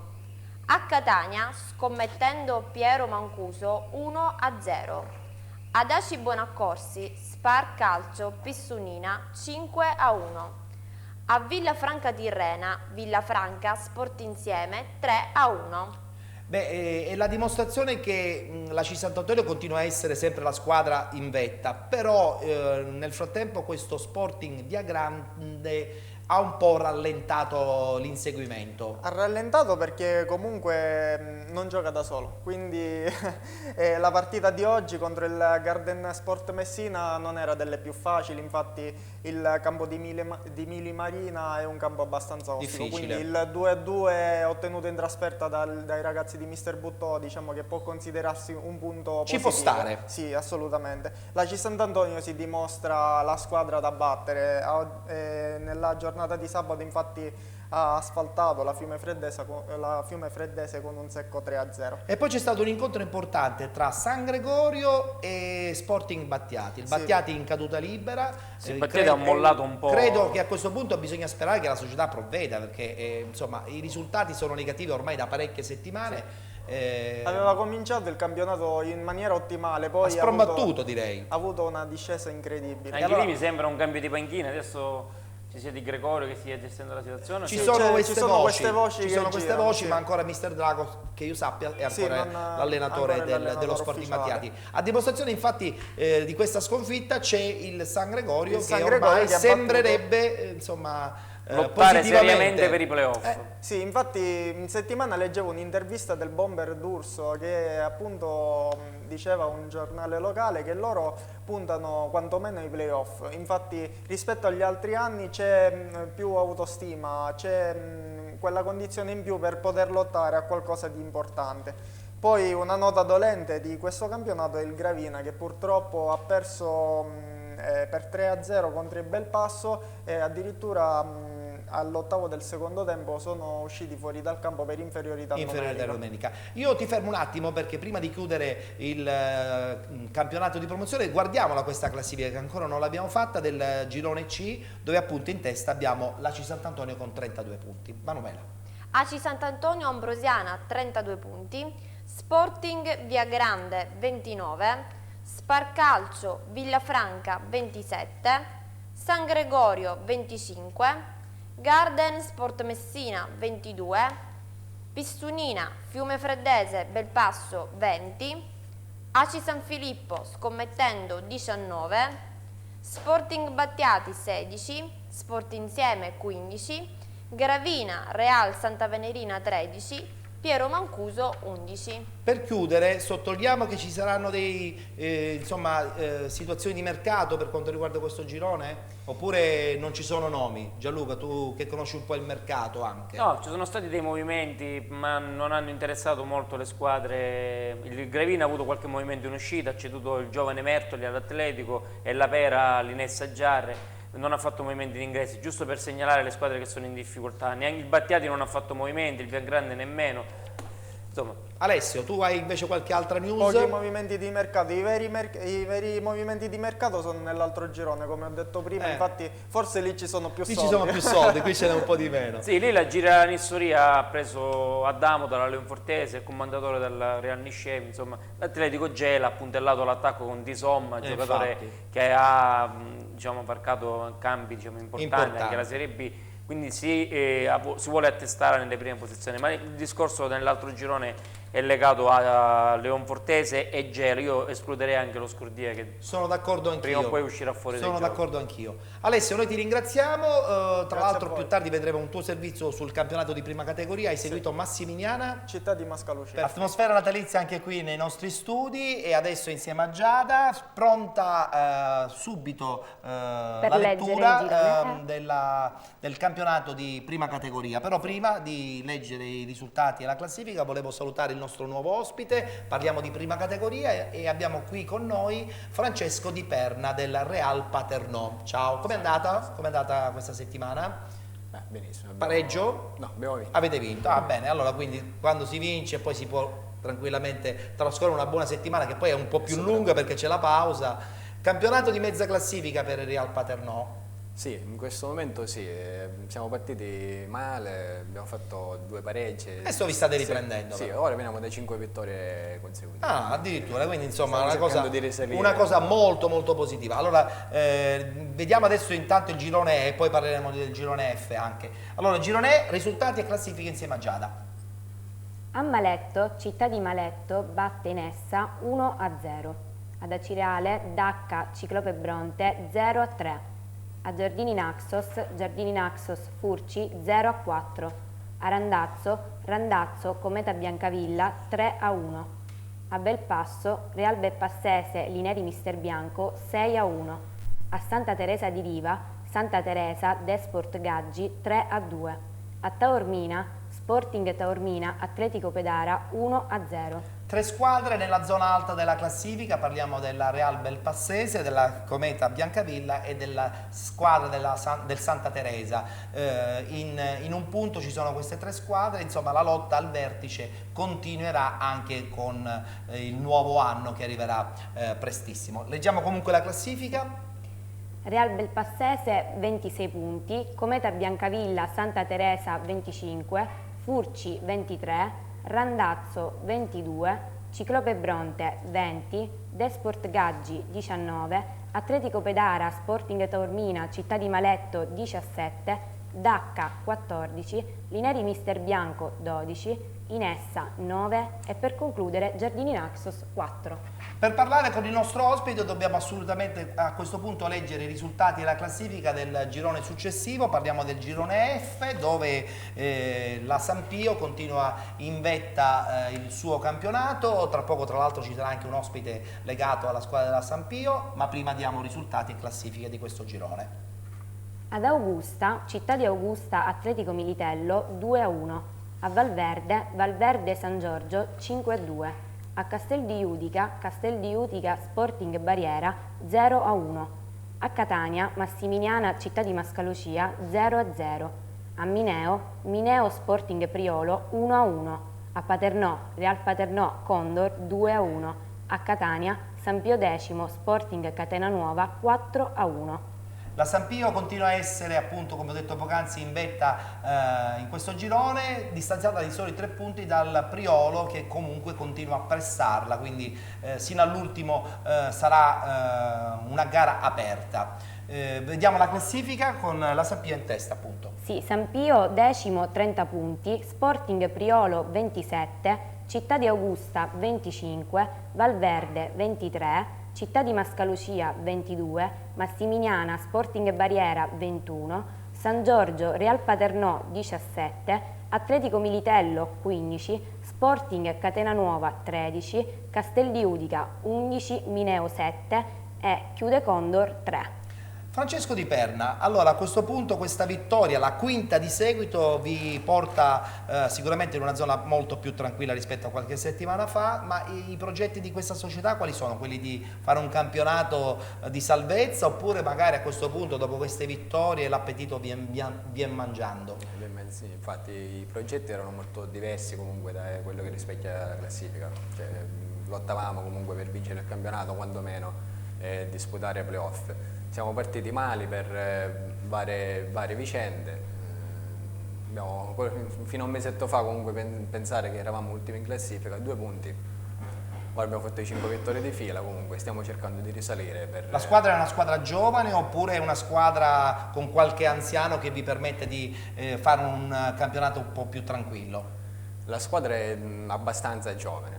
A Catania, Scommettendo Piero Mancuso 1-0. Ad Aci Buonaccorsi, Spar Calcio Pissunina 5-1. A Villafranca Tirrena, Villafranca Sport Insieme 3-1. Beh, è la dimostrazione che la C Sant'Antonio continua a essere sempre la squadra in vetta, però nel frattempo questo Sporting Via Grande ha un po' rallentato l'inseguimento. Ha rallentato perché comunque non gioca da solo, quindi la partita di oggi contro il Garden Sport Messina non era delle più facili, infatti il campo di Mili Marina è un campo abbastanza ostico, difficile. quindi il 2-2 ottenuto in trasferta dai ragazzi di Mister Buttò, diciamo che può considerarsi un punto Ci positivo. può stare. Sì, assolutamente. La C Sant'Antonio si dimostra la squadra da battere, nella giornata di sabato infatti ha asfaltato la Fiume Freddese con un secco 3-0. E poi c'è stato un incontro importante tra San Gregorio e Sporting Battiati. Il Sì. Battiati in caduta libera. Sì, Battiati ha mollato un po'. Credo che a questo punto bisogna sperare che la società provveda perché insomma i risultati sono negativi ormai da parecchie settimane. Aveva cominciato il campionato in maniera ottimale, poi ha sprombattuto, direi. Ha avuto una discesa incredibile. Anche lì mi sembra un cambio di panchina, adesso ci sia Di Gregorio che stia gestendo la situazione. Ci sono queste voci, sì. ma ancora Mister Drago, che io sappia, è Sì, ancora l'allenatore dello Sporting Battiati. A dimostrazione infatti di questa sconfitta c'è il San Gregorio che San ormai Gregorio che sembrerebbe lottare seriamente per i playoff. Sì, infatti in settimana leggevo un'intervista del bomber D'Urso che appunto diceva a un giornale locale che loro puntano quantomeno ai playoff, infatti rispetto agli altri anni c'è più autostima, c'è quella condizione in più per poter lottare a qualcosa di importante. Poi una nota dolente di questo campionato è il Gravina che purtroppo ha perso per 3-0 contro il Belpasso e addirittura all'ottavo del secondo tempo sono usciti fuori dal campo per inferiorità numerica. Io ti fermo un attimo perché prima di chiudere il campionato di promozione guardiamola questa classifica che ancora non l'abbiamo fatta del girone C, dove appunto in testa abbiamo l'Aci Sant'Antonio con 32 punti. Manuela. Aci Sant'Antonio Ambrosiana 32 punti, Sporting Via Grande 29, Sparcalcio Villafranca 27, San Gregorio 25, Garden Sport Messina 22, Pistunina Fiume Freddese Belpasso 20, Aci San Filippo Scommettendo 19, Sporting Battiati 16, Sport Insieme 15, Gravina Real Santa Venerina 13, Piero Mancuso 11. Per chiudere sottolineiamo che ci saranno situazioni di mercato per quanto riguarda questo girone? Oppure non ci sono nomi? Gianluca, tu che conosci un po' il mercato anche. No, ci sono stati dei movimenti ma non hanno interessato molto le squadre. Il Gravina ha avuto qualche movimento in uscita, ha ceduto il giovane Mertoli all'Atletico e la Pera all'Inessa Giarre. Non ha fatto movimenti di ingressi, giusto per segnalare le squadre che sono in difficoltà. Neanche il Battiati non ha fatto movimenti, il Via Grande nemmeno. insomma. Alessio, tu hai invece qualche altra news? Pochi movimenti di mercato, i veri movimenti di mercato sono nell'altro girone, come ho detto prima, infatti forse lì ci sono più soldi. Lì ci sono più soldi, qui ce n'è un po' di meno. Sì, lì la Gira Nissoria ha preso Adamo dalla Leonfortese, il commendatore del Real Niscemi, insomma, l'Atletico Gela ha puntellato l'attacco con Disomma, giocatore che ha diciamo, marcato cambi diciamo, importanti anche la Serie B, quindi si vuole attestare nelle prime posizioni, ma il discorso nell'altro girone è legato a Leonfortese e Gela. Io escluderei anche lo Scordia che sono d'accordo anch'io. Prima o poi uscirà fuori. Sono d'accordo anch'io. Alessio, noi ti ringraziamo, tra l'altro più tardi vedremo un tuo servizio sul campionato di prima categoria, hai seguito Massimiliana. Città di Mascalucia. Atmosfera natalizia anche qui nei nostri studi e adesso insieme a Giada, pronta subito la lettura del campionato di prima categoria. Però prima di leggere i risultati e la classifica volevo salutare il nostro nuovo ospite, parliamo di prima categoria e abbiamo qui con noi Francesco Di Perna del Real Paternò. Ciao, com'è andata? Com'è andata questa settimana? Benissimo. Pareggio? No, abbiamo vinto. Avete vinto? Ah, bene, allora quindi quando si vince poi si può tranquillamente trascorrere una buona settimana che poi è un po' più lunga perché c'è la pausa. Campionato di mezza classifica per il Real Paternò. Sì, in questo momento sì, siamo partiti male, abbiamo fatto 2 pareggi. Adesso vi state riprendendo. Sì, ora veniamo da 5 vittorie consecutive. Ah, addirittura, quindi insomma di una cosa molto molto positiva. Allora, vediamo adesso intanto il girone E e poi parleremo del girone F anche. Allora, girone E, risultati e classifiche insieme a Giada. A Maletto, Città di Maletto batte Nessa 1-0. Ad Acireale, Dacca, Ciclope Bronte 0-3. A Giardini Naxos Furci 0-4. A Randazzo Cometa Biancavilla 3-1. A Belpasso Real Belpassese Lineri Mister Bianco 6-1. A Santa Teresa di Riva Santa Teresa Desport Gaggi 3-2. A Taormina Sporting Taormina Atletico Pedara 1-0. 3 squadre nella zona alta della classifica, parliamo della Real Belpassese, della Cometa Biancavilla e della squadra del Santa Teresa. In un punto ci sono queste 3 squadre, insomma la lotta al vertice continuerà anche con il nuovo anno che arriverà prestissimo. Leggiamo comunque la classifica. Real Belpassese 26 punti, Cometa Biancavilla Santa Teresa 25, Furci 23, Randazzo 22, Ciclope Bronte 20, Desport Gaggi 19, Atletico Pedara Sporting Taormina Città di Maletto 17, Dacca 14, Lineri Mister Bianco 12, Inessa 9 e per concludere Giardini Naxos 4. Per parlare con il nostro ospite dobbiamo assolutamente a questo punto leggere i risultati della classifica del girone successivo. Parliamo del girone F dove la San Pio continua in vetta il suo campionato. Tra poco tra l'altro ci sarà anche un ospite legato alla squadra della San Pio, ma prima diamo risultati e classifiche di questo girone. Ad Augusta, Città di Augusta Atletico Militello 2-1. A Valverde San Giorgio 5-2. A Castel di Utica Sporting Barriera 0-1. A Catania Massimiliana Città di Mascalucia 0-0. A Mineo Sporting Priolo 1-1. A Paternò Real Paternò Condor 2-1. A Catania San Pio X Sporting Catena Nuova 4-1. La San Pio continua a essere, appunto, come ho detto poc'anzi, in vetta in questo girone, distanziata di soli 3 punti dal Priolo che comunque continua a pressarla, quindi sino all'ultimo sarà una gara aperta. Vediamo la classifica con la San Pio in testa, appunto. Sì, San Pio decimo 30 punti, Sporting Priolo 27, Città di Augusta 25, Valverde 23, Città di Mascalucia 22, Massimiliana Sporting Barriera 21, San Giorgio Real Paternò 17, Atletico Militello 15, Sporting Catena Nuova 13, Castel di Utica 11, Mineo 7 e chiude Condor 3. Francesco Di Perna, allora a questo punto questa vittoria, la quinta di seguito, vi porta sicuramente in una zona molto più tranquilla rispetto a qualche settimana fa, ma i progetti di questa società quali sono? Quelli di fare un campionato di salvezza oppure magari a questo punto dopo queste vittorie l'appetito viene mangiando? Sì, infatti i progetti erano molto diversi comunque da quello che rispecchia la classifica, cioè, lottavamo comunque per vincere il campionato, quantomeno disputare playoff. Siamo partiti male per varie vicende. Fino a un mesetto fa comunque pensare che eravamo ultimi in classifica, 2 punti. Ora abbiamo fatto i 5 vittorie di fila, comunque stiamo cercando di risalire. La squadra è una squadra giovane oppure è una squadra con qualche anziano che vi permette di fare un campionato un po' più tranquillo? La squadra è abbastanza giovane,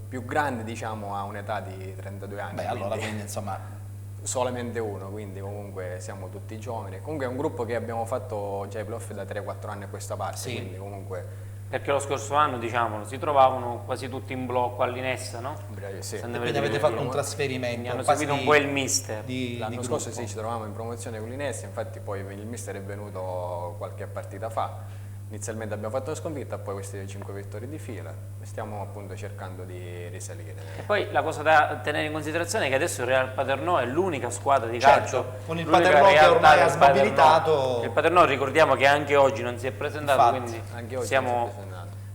più grande diciamo ha un'età di 32 anni. Beh, allora quindi insomma... Solamente uno, quindi comunque siamo tutti giovani. Comunque è un gruppo che abbiamo fatto già i playoff da 3-4 anni a questa parte, sì. Quindi comunque... Perché lo scorso anno, diciamolo, si trovavano quasi tutti in blocco all'Inessa, no? Sì. Quindi avete fatto un trasferimento. Hanno seguito un po' il mister. L'anno scorso sì, ci trovavamo in promozione con l'Inessa, infatti poi il mister è venuto qualche partita fa. Inizialmente abbiamo fatto una sconfitta, poi queste 5 vittorie di fila. Stiamo appunto cercando di risalire. E poi la cosa da tenere in considerazione è che adesso il Real Paternò è l'unica squadra di certo, calcio. Con il Paternò che ormai ha smabilitato. Il Paternò ricordiamo che anche oggi non si è presentato, infatti, quindi anche oggi siamo...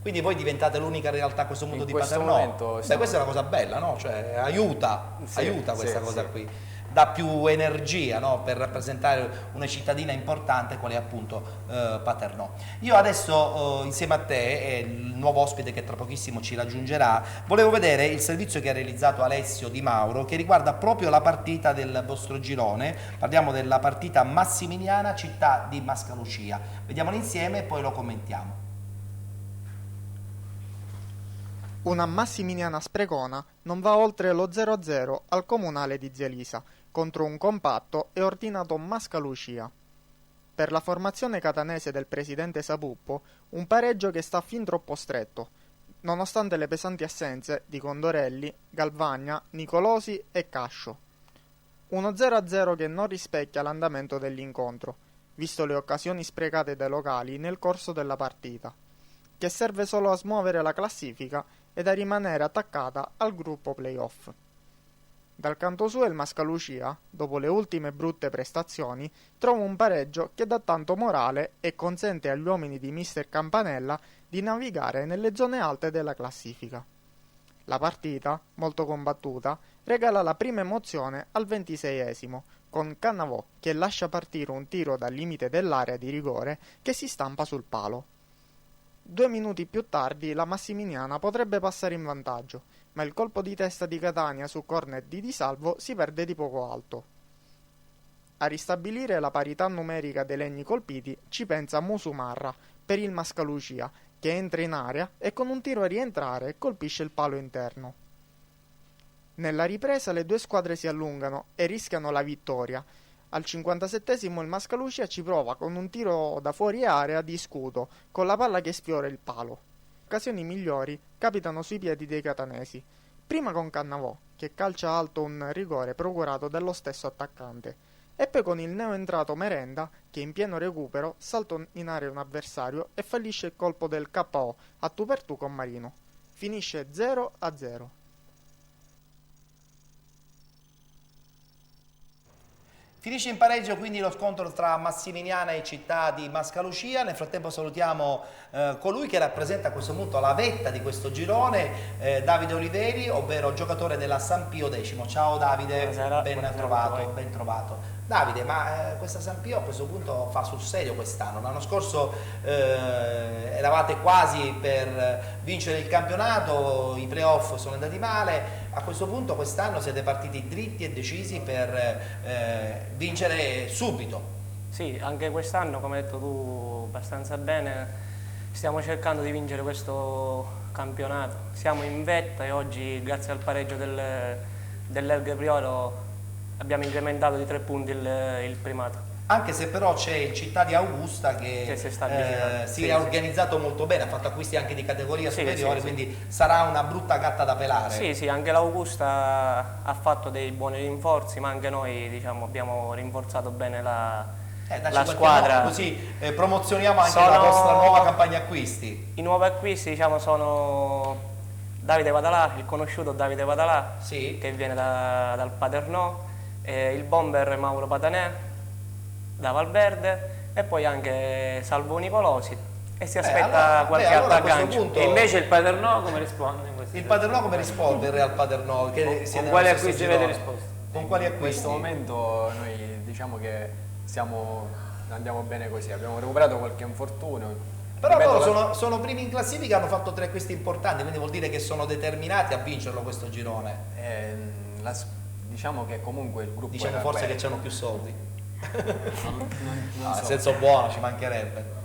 Quindi voi diventate l'unica realtà a questo punto di Paternò. Momento Beh, questa è una cosa bella, no? Cioè aiuta questa cosa sì. qui. Dà più energia, no? Per rappresentare una cittadina importante qual è appunto Paternò. Io adesso insieme a te e il nuovo ospite che tra pochissimo ci raggiungerà volevo vedere il servizio che ha realizzato Alessio Di Mauro che riguarda proprio la partita del vostro girone. Parliamo della partita Massimiliana Città di Mascalucia. Vediamolo insieme e poi lo commentiamo. Una Massimiliana sprecona non va oltre lo 0-0 al comunale di Zielisa contro un compatto e ordinato Mascalucia. Per la formazione catanese del presidente Sapuppo, un pareggio che sta fin troppo stretto, nonostante le pesanti assenze di Condorelli, Galvagna, Nicolosi e Cascio. Uno 0-0 che non rispecchia l'andamento dell'incontro, visto le occasioni sprecate dai locali nel corso della partita, che serve solo a smuovere la classifica ed a rimanere attaccata al gruppo playoff. Dal canto suo il Mascalucia, dopo le ultime brutte prestazioni, trova un pareggio che dà tanto morale e consente agli uomini di mister Campanella di navigare nelle zone alte della classifica. La partita, molto combattuta, regala la prima emozione al 26esimo, con Cannavò che lascia partire un tiro dal limite dell'area di rigore che si stampa sul palo. 2 minuti più tardi la Massimiliana potrebbe passare in vantaggio, ma il colpo di testa di Catania su corner di Di Salvo si perde di poco alto. A ristabilire la parità numerica dei legni colpiti ci pensa Musumarra per il Mascalucia, che entra in area e con un tiro a rientrare colpisce il palo interno. Nella ripresa le due squadre si allungano e rischiano la vittoria. Al 57esimo il Mascalucia ci prova con un tiro da fuori area di scudo, con la palla che sfiora il palo. Occasioni migliori capitano sui piedi dei catanesi, prima con Cannavò, che calcia alto un rigore procurato dallo stesso attaccante, e poi con il neoentrato Merenda, che in pieno recupero salta in area un avversario e fallisce il colpo del KO a tu per tu con Marino. Finisce 0-0. Finisce in pareggio quindi lo scontro tra Massimiliana e Città di Mascalucia. Nel frattempo salutiamo colui che rappresenta a questo punto la vetta di questo girone, Davide Oliveri, ovvero giocatore della San Pio X. Ciao Davide, ben trovato. Davide, ma questa San Pio a questo punto fa sul serio quest'anno. L'anno scorso eravate quasi per vincere il campionato, i playoff sono andati male. A questo punto quest'anno siete partiti dritti e decisi per vincere subito. Sì, anche quest'anno, come hai detto tu abbastanza bene, stiamo cercando di vincere questo campionato. Siamo in vetta e oggi, grazie al pareggio dell'Elghe Priolo, abbiamo incrementato di 3 punti il primato. Anche se però c'è il Città di Augusta che si è organizzato molto bene, ha fatto acquisti anche di categoria superiore, quindi sarà una brutta gatta da pelare. Sì, anche l'Augusta ha fatto dei buoni rinforzi, ma anche noi diciamo, abbiamo rinforzato bene la squadra. Così promozioniamo anche la vostra nuova campagna acquisti. I nuovi acquisti diciamo, sono Davide Vadalà, il conosciuto Davide Vadalà, che viene dal Paternò, il bomber Mauro Patanè da Valverde, e poi anche Salvo Nicolosi, e si aspetta qualche allora attaccancio. punto... E invece il Paternò come risponde? Il Paternò come risponde, il Real Paternò? Con quali acquisti avete risposto? Con quali In acquisti? questo momento noi diciamo che andiamo bene così, abbiamo recuperato qualche infortunio. Però Ripeto, loro sono primi in classifica, hanno fatto 3 acquisti importanti, quindi vuol dire che sono determinati a vincerlo questo girone. diciamo che comunque il gruppo Diciamo era forse quello. che c'hanno più soldi. Non Nel so. senso buono, ci mancherebbe.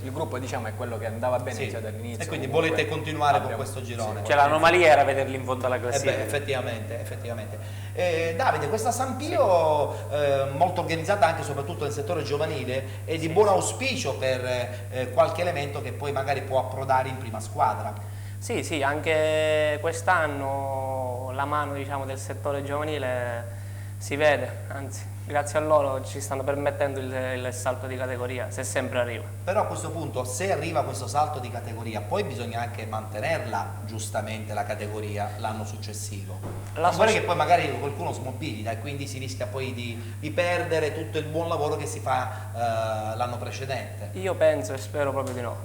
Il gruppo diciamo è quello che andava bene Sì. già dall'inizio. E quindi comunque volete continuare con abbiamo- questo girone? Cioè l'anomalia era vederli in fondo alla Eh classifica. beh, effettivamente. Davide, questa Sampio molto organizzata anche e soprattutto nel settore giovanile è di buon auspicio per qualche elemento che poi magari può approdare in prima squadra. Sì, anche quest'anno la mano, diciamo, del settore giovanile si vede, anzi grazie a loro ci stanno permettendo il salto di categoria, se sempre arriva. Però a questo punto, se arriva questo salto di categoria, poi bisogna anche mantenerla giustamente la categoria l'anno successivo. Non vorrei che poi magari qualcuno smobilita e quindi si rischia poi di perdere tutto il buon lavoro che si fa l'anno precedente. Io penso e spero proprio di no.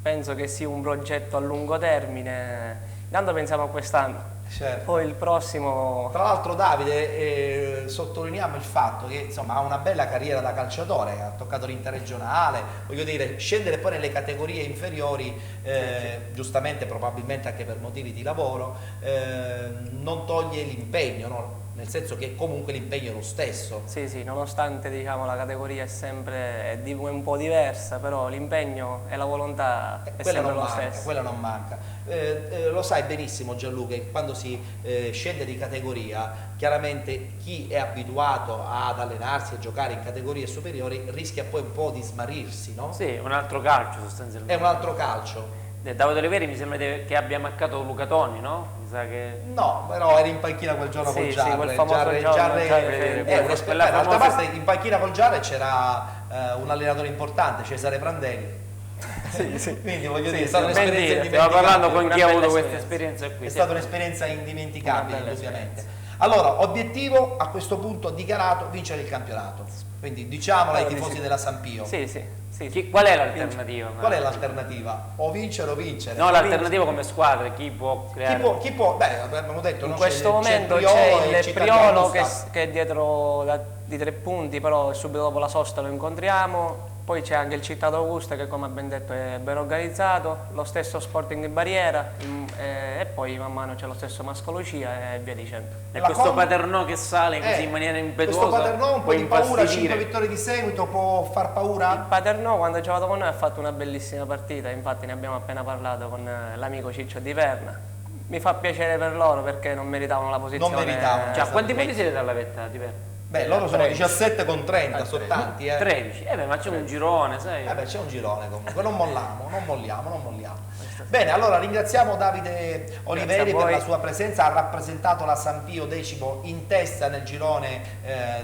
Penso che sia un progetto a lungo termine. Intanto pensiamo a quest'anno. Certo. Poi il prossimo... Tra l'altro Davide, sottolineiamo il fatto che insomma ha una bella carriera da calciatore, ha toccato l'interregionale, voglio dire, scendere poi nelle categorie inferiori, giustamente probabilmente anche per motivi di lavoro, non toglie l'impegno, no? Nel senso che comunque l'impegno è lo stesso. Sì, nonostante diciamo, la categoria è sempre un po' diversa, però l'impegno e la volontà è sempre lo stesso. Quella non manca. Lo sai benissimo Gianluca, che quando si scende di categoria, chiaramente chi è abituato ad allenarsi e giocare in categorie superiori rischia poi un po' di smarrirsi, no? Sì, un altro calcio sostanzialmente. È un altro calcio. Davide Oliveri mi sembra che abbia marcato Luca Toni, no? Mi sa che... No, però era in panchina quel giorno col Giarre. quel famoso D'altra parte in panchina col Giarre c'era un allenatore importante, Cesare Prandelli. Quindi voglio dire, è stata un'esperienza indimenticabile. Stiamo parlando con chi ha avuto bella questa esperienza qui. È stata un'esperienza indimenticabile, Una bella indubbiamente. Allora, obiettivo a questo punto dichiarato, vincere il campionato. Quindi diciamolo ai tifosi della Sampio. Sì. Qual è l'alternativa? Qual è l'alternativa? O vincere o vincere? No, l'alternativa come squadra, chi può creare? Chi può? Beh, abbiamo detto, In no? questo momento e c'è il Città Priolo di Augusta. che è dietro di 3 punti, però subito dopo la sosta lo incontriamo. Poi c'è anche il Città d'Augusta che, come abbiamo detto, è ben organizzato, lo stesso Sporting in Barriera e poi man mano c'è lo stesso Mascolucia e via dicendo. E questo Paternò che sale così in maniera impetuosa. Questo Paternò un po' di paura, 5 infastidire. vittorie di seguito, può far paura? Il Paternò quando ha giocato con noi ha fatto una bellissima partita, infatti ne abbiamo appena parlato con l'amico Ciccio Di Verna. Mi fa piacere per loro perché non meritavano la posizione. Non meritavano. Cioè, quanti punti siete dalla vetta, Di Verna? Beh, loro sono 17 con 30, sono tanti, 13. Beh, ma c'è un girone, sai? Beh, c'è un girone comunque, non molliamo. Bene, allora ringraziamo Davide Oliveri per la sua presenza, ha rappresentato la Sampio Decimo in testa nel girone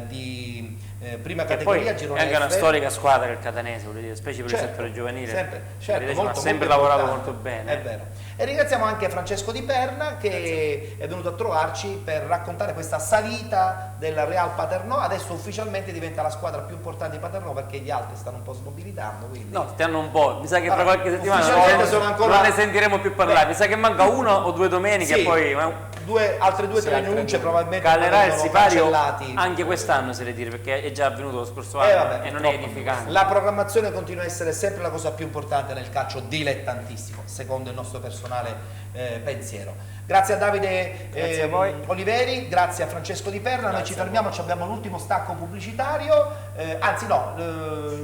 di prima Che categoria, poi girone è anche una F. storica squadra il catanese, voglio dire, specie per il Certo, settore giovanile. certo, ha molto, sempre molto lavorato importante. molto bene. È vero. E ringraziamo anche Francesco Di Perna che è venuto a trovarci per raccontare questa salita del Real Paternò. Adesso ufficialmente diventa la squadra più importante di Paternò perché gli altri stanno un po' smobilitando. Quindi... No, stanno un po', mi sa che tra Vabbè, qualche settimana ufficialmente sono ancora- non ne sentiremo più parlare. Beh. Mi sa che manca una o due domeniche Sì, e poi altre due o tre rinunce probabilmente calerà il vengono sipario cancellati. anche quest'anno, se le dire, perché è già avvenuto lo scorso anno Vabbè, e non è purtroppo. edificante. La programmazione continua a essere sempre la cosa più importante nel calcio dilettantissimo, secondo il nostro personale pensiero. Grazie a Davide Grazie a voi. Oliveri, grazie a Francesco Di Perna. Noi ci fermiamo, abbiamo l'ultimo stacco pubblicitario, anzi no,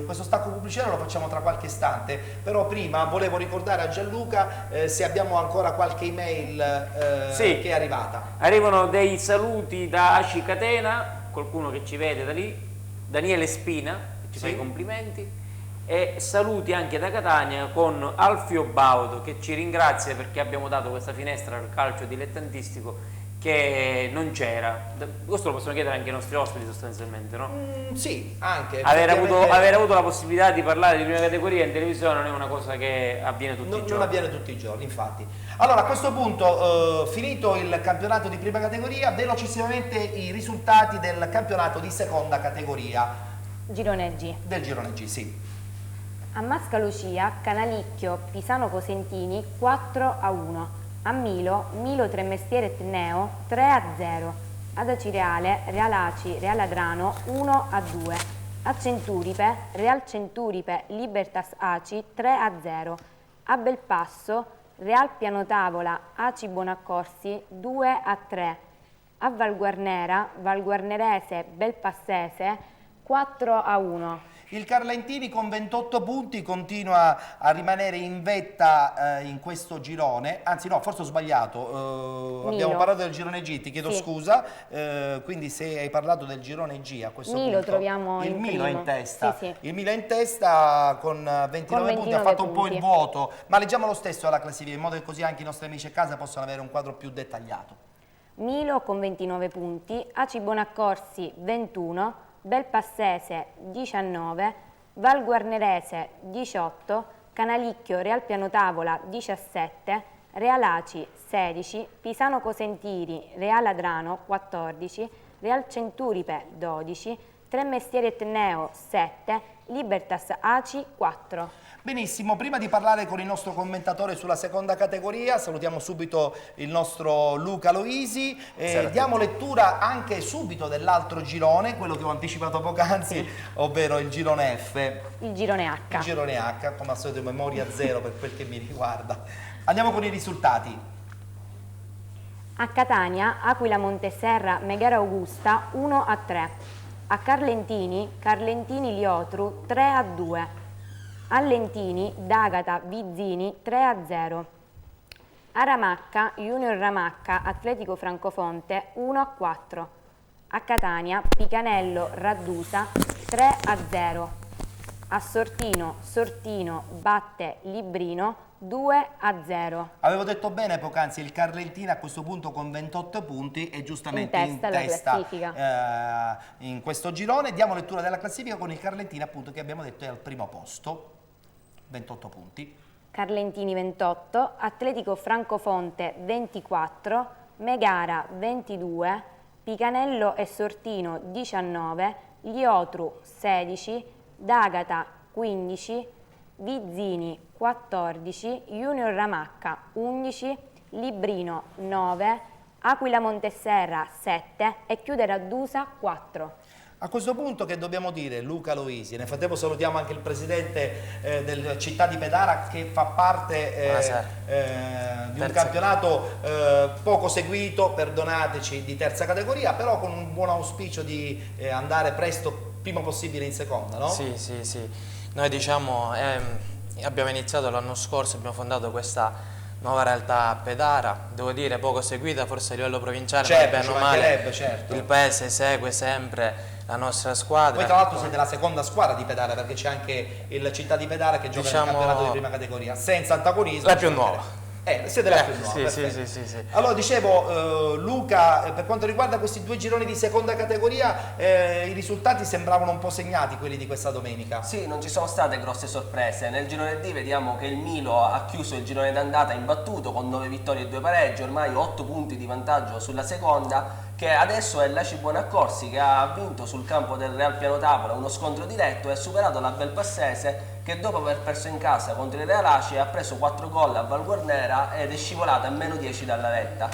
questo stacco pubblicitario lo facciamo tra qualche istante, però prima volevo ricordare a Gianluca se abbiamo ancora qualche email Sì. che è arrivata. Arrivano dei saluti da Aci Catena, qualcuno che ci vede da lì, Daniele Spina, che ci fa i complimenti, e saluti anche da Catania con Alfio Baudo che ci ringrazia perché abbiamo dato questa finestra al calcio dilettantistico che non c'era. Questo lo possono chiedere anche ai nostri ospiti sostanzialmente, no? Sì, anche. Aver effettivamente- avuto la possibilità di parlare di prima categoria in televisione non è una cosa che avviene tutti i giorni. Non avviene tutti i giorni, infatti. Allora, a questo punto, finito il campionato di prima categoria, velocissimamente i risultati del campionato di seconda categoria. Girone G. Del girone G, sì. A Mascalucia, Canalicchio, Pisano Cosentini 4-1. A Milo Tremestieri Etneo 3-0. Ad Acireale, Real Aci, Real Adrano 1-2. A Centuripe, Real Centuripe, Libertas Aci 3-0. A Belpasso, Real Pianotavola, Aci Bonaccorsi 2-3. A Valguarnera, Valguarnerese, Belpassese 4-1. Il Carlentini con 28 punti continua a rimanere in vetta in questo girone, anzi no, forse ho sbagliato, abbiamo parlato del girone G, ti chiedo scusa, quindi se hai parlato del girone G a questo punto... troviamo il in Milo è in testa, sì. Il Milo è in testa con 29 punti, ha fatto un po' il vuoto, ma leggiamo lo stesso alla classifica in modo che così anche i nostri amici a casa possano avere un quadro più dettagliato. Milo con 29 punti, Aci Bonaccorsi 21, Belpassese 19, Valguarnerese 18, Canalicchio Real Pianotavola 17, Real Aci 16, Pisano Cosentini Real Adrano 14, Real Centuripe 12, Tremestieri Etneo 7, Libertas Aci 4. Benissimo, prima di parlare con il nostro commentatore sulla seconda categoria, salutiamo subito il nostro Luca Loisi, diamo lettura anche subito dell'altro girone, quello che ho anticipato poc'anzi, ovvero il girone F. Il girone H. Il girone H, come al solito memoria zero per quel che mi riguarda. Andiamo con i risultati. A Catania, Aquila Monteserra, Megara Augusta 1-3. A Carlentini, Carlentini Liotru 3-2. A Lentini, D'Agata, Vizzini 3-0. A Ramacca, Junior Ramacca, Atletico Francofonte 1-4. A Catania, Picanello, Raddusa 3-0. A Sortino, Sortino, Batte, Librino 2-0. Avevo detto bene poc'anzi, il Carlentino a questo punto con 28 punti è giustamente in testa in questo girone. Diamo lettura della classifica con il Carlentino appunto che abbiamo detto è al primo posto, 28 punti. Carlentini 28, Atletico Francofonte 24, Megara 22, Picanello e Sortino 19, Liotru 16, D'Agata 15, Vizzini 14, Junior Ramacca 11, Librino 9, Aquila Monteserra 7 e chiude Raddusa 4. A questo punto che dobbiamo dire, Luca Loisi, nel frattempo salutiamo anche il presidente del Città di Pedara che fa parte di un campionato poco seguito, perdonateci, di terza categoria, però con un buon auspicio di andare presto, prima possibile in seconda, no? Sì. Noi diciamo abbiamo iniziato l'anno scorso, abbiamo fondato questa nuova realtà a Pedara, devo dire poco seguita forse a livello provinciale, certo, ma bene o male certo. Il paese segue sempre la nostra squadra. Poi tra l'altro siete la seconda squadra di Pedara perché c'è anche il Città di Pedara che gioca nel campionato di prima categoria, senza antagonismo. La più nuova. Siete la più nuova. Sì. Allora dicevo Luca, per quanto riguarda questi due gironi di seconda categoria i risultati sembravano un po' segnati quelli di questa domenica. Sì, non ci sono state grosse sorprese. Nel girone D vediamo che il Milo ha chiuso il girone d'andata imbattuto con 9 vittorie e 2 pareggi, ormai 8 punti di vantaggio sulla seconda, che adesso è l'Aci Bonaccorsi che ha vinto sul campo del Real Pianotavola uno scontro diretto e ha superato la Belpassese che dopo aver perso in casa contro il Real Aci ha preso 4 gol a Valguarnera ed è scivolata a meno 10 dalla vetta.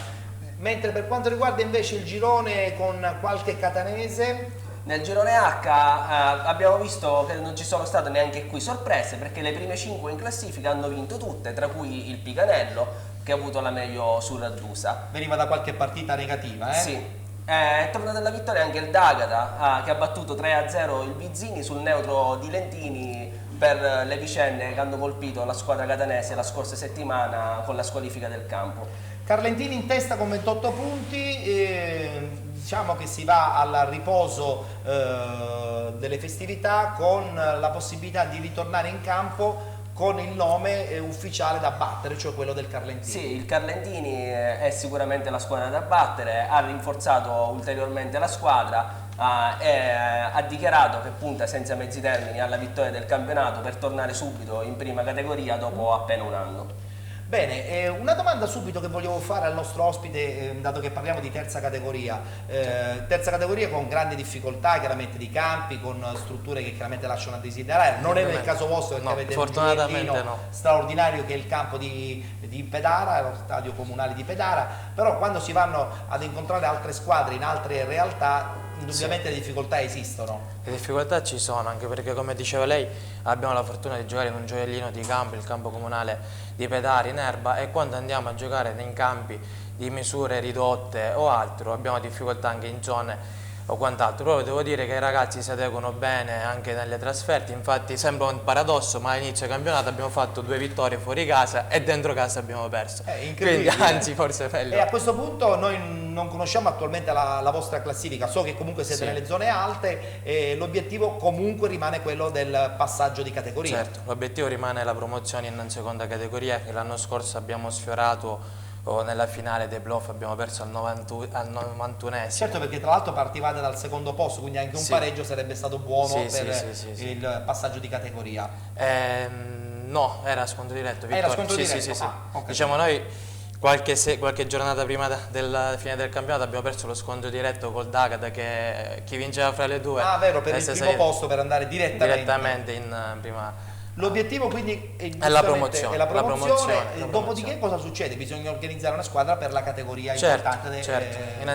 Mentre per quanto riguarda invece il girone con qualche catanese, nel girone H abbiamo visto che non ci sono state neanche qui sorprese perché le prime 5 in classifica hanno vinto tutte, tra cui il Picanello che ha avuto la meglio su Raddusa. Veniva da qualche partita negativa, Sì. È tornato alla vittoria anche il D'Agata che ha battuto 3-0 il Vizzini sul neutro di Lentini per le vicende che hanno colpito la squadra catanese la scorsa settimana con la squalifica del campo. Carlentini in testa con 28 punti, diciamo che si va al riposo delle festività con la possibilità di ritornare in campo con il nome ufficiale da battere, cioè quello del Carlentini. Sì, il Carlentini è sicuramente la squadra da battere, ha rinforzato ulteriormente la squadra e ha dichiarato che punta senza mezzi termini alla vittoria del campionato per tornare subito in prima categoria dopo appena un anno. Bene, una domanda subito che volevo fare al nostro ospite, dato che parliamo di terza categoria. Terza categoria con grandi difficoltà chiaramente di campi, con strutture che chiaramente lasciano a desiderare. Non è nel caso vostro perché avete un gioiellino straordinario che è il campo di Pedara, lo stadio comunale di Pedara, però quando si vanno ad incontrare altre squadre in altre realtà indubbiamente le difficoltà esistono. Le difficoltà ci sono, anche perché come diceva lei abbiamo la fortuna di giocare in un gioiellino di campo, il campo comunale di Pedara in erba, e quando andiamo a giocare in campi di misure ridotte o altro abbiamo difficoltà anche in zone o quant'altro. Però devo dire che i ragazzi si adeguano bene anche nelle trasferte, infatti sembra un paradosso ma all'inizio del campionato abbiamo fatto 2 vittorie fuori casa e dentro casa abbiamo perso, quindi anzi forse meglio. E a questo punto noi non conosciamo attualmente la vostra classifica, so che comunque siete nelle zone alte e l'obiettivo comunque rimane quello del passaggio di categoria. Certo, l'obiettivo rimane la promozione in seconda categoria, che l'anno scorso abbiamo sfiorato nella finale dei playoff, abbiamo perso al 91esimo. Certo, perché tra l'altro partivate dal secondo posto, quindi anche un pareggio sarebbe stato buono per il passaggio di categoria. No, era scontro diretto. Era scontro diretto? Sì. Okay. Diciamo noi qualche giornata prima della fine del campionato abbiamo perso lo scontro diretto col D'Agata, che chi vinceva fra le due. Ah, vero, per il primo posto, per andare direttamente in prima. L'obiettivo quindi è la promozione. Dopodiché cosa succede? Bisogna organizzare una squadra per la categoria importante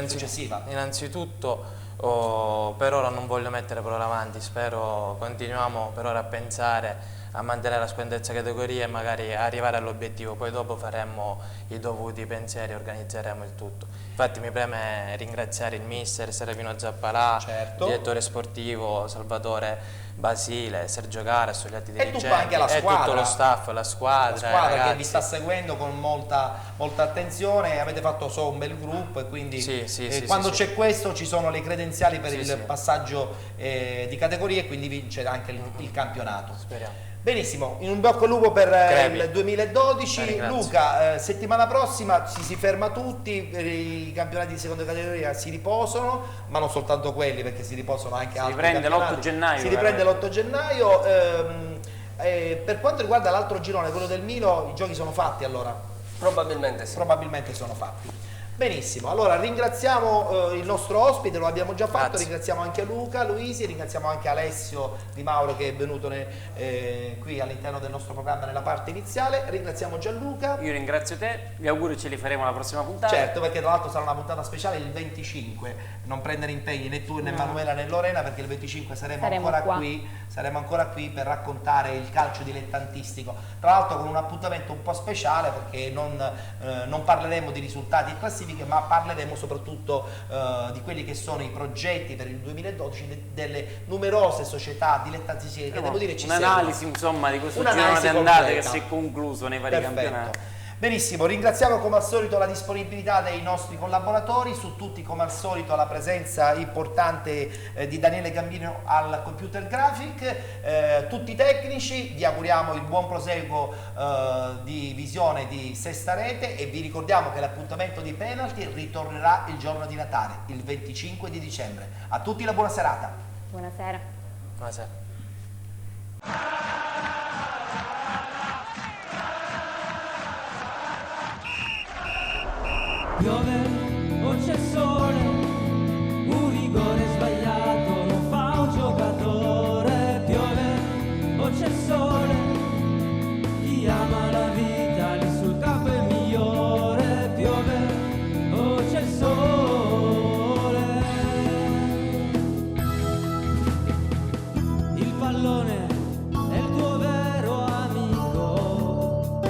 successiva. Innanzitutto per ora non voglio mettere parole avanti, continuiamo per ora a pensare a mantenere la squadra categoria e magari arrivare all'obiettivo, poi dopo faremo i dovuti pensieri e organizzeremo il tutto. Infatti mi preme ringraziare il mister Serafino Zappalà, il direttore sportivo Salvatore Basile, Sergio Gara, gli altri dirigenti e tutto lo staff, la squadra che vi sta seguendo con molta attenzione. Avete fatto un bel gruppo e quindi quando c'è questo ci sono le credenziali per il passaggio di categoria e quindi vincere anche il campionato. Speriamo. Benissimo, in un bocca al lupo per il 2012. Luca, settimana prossima si ferma tutti, i campionati di seconda categoria si riposano, ma non soltanto quelli, perché si riposano anche altri campionati. Si riprende l'8 gennaio. Per quanto riguarda l'altro girone, quello del Milo, i giochi sono fatti allora? Probabilmente sì. Probabilmente sono fatti. Benissimo, allora ringraziamo il nostro ospite, lo abbiamo già fatto, ringraziamo anche Luca, Luisi, ringraziamo anche Alessio Di Mauro che è venuto qui all'interno del nostro programma nella parte iniziale, ringraziamo Gianluca. Io ringrazio te, vi auguro ce li faremo alla prossima puntata. Certo, perché tra l'altro sarà una puntata speciale il 25, non prendere impegni né tu né Manuela né Lorena, perché il 25 saremo ancora qui per raccontare il calcio dilettantistico, tra l'altro con un appuntamento un po' speciale perché non parleremo di risultati e classifiche, ma parleremo soprattutto di quelli che sono i progetti per il 2012 delle numerose società dilettantistiche che devo dire ci seguono. Un'analisi insomma di questo girone d'andata che si è concluso nei vari campionati. Benissimo, ringraziamo come al solito la disponibilità dei nostri collaboratori, su tutti come al solito la presenza importante di Daniele Gambino al computer graphic, tutti i tecnici, vi auguriamo il buon proseguo di visione di Sesta Rete e vi ricordiamo che l'appuntamento di penalty ritornerà il giorno di Natale, il 25 di dicembre. A tutti la buona serata. Buonasera. Buonasera. Piove o c'è sole, un rigore sbagliato lo fa un giocatore. Piove o c'è sole, chi ama la vita il sul capo è migliore. Piove o c'è sole, il pallone è il tuo vero amico,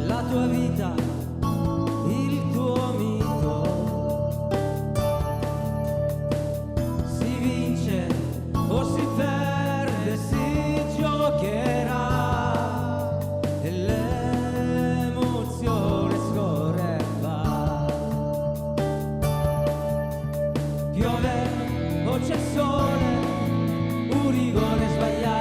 la tua vita il tuo mito, si vince o si perde, si giocherà e l'emozione scorre e va. Piove o c'è sole, un rigore sbagliato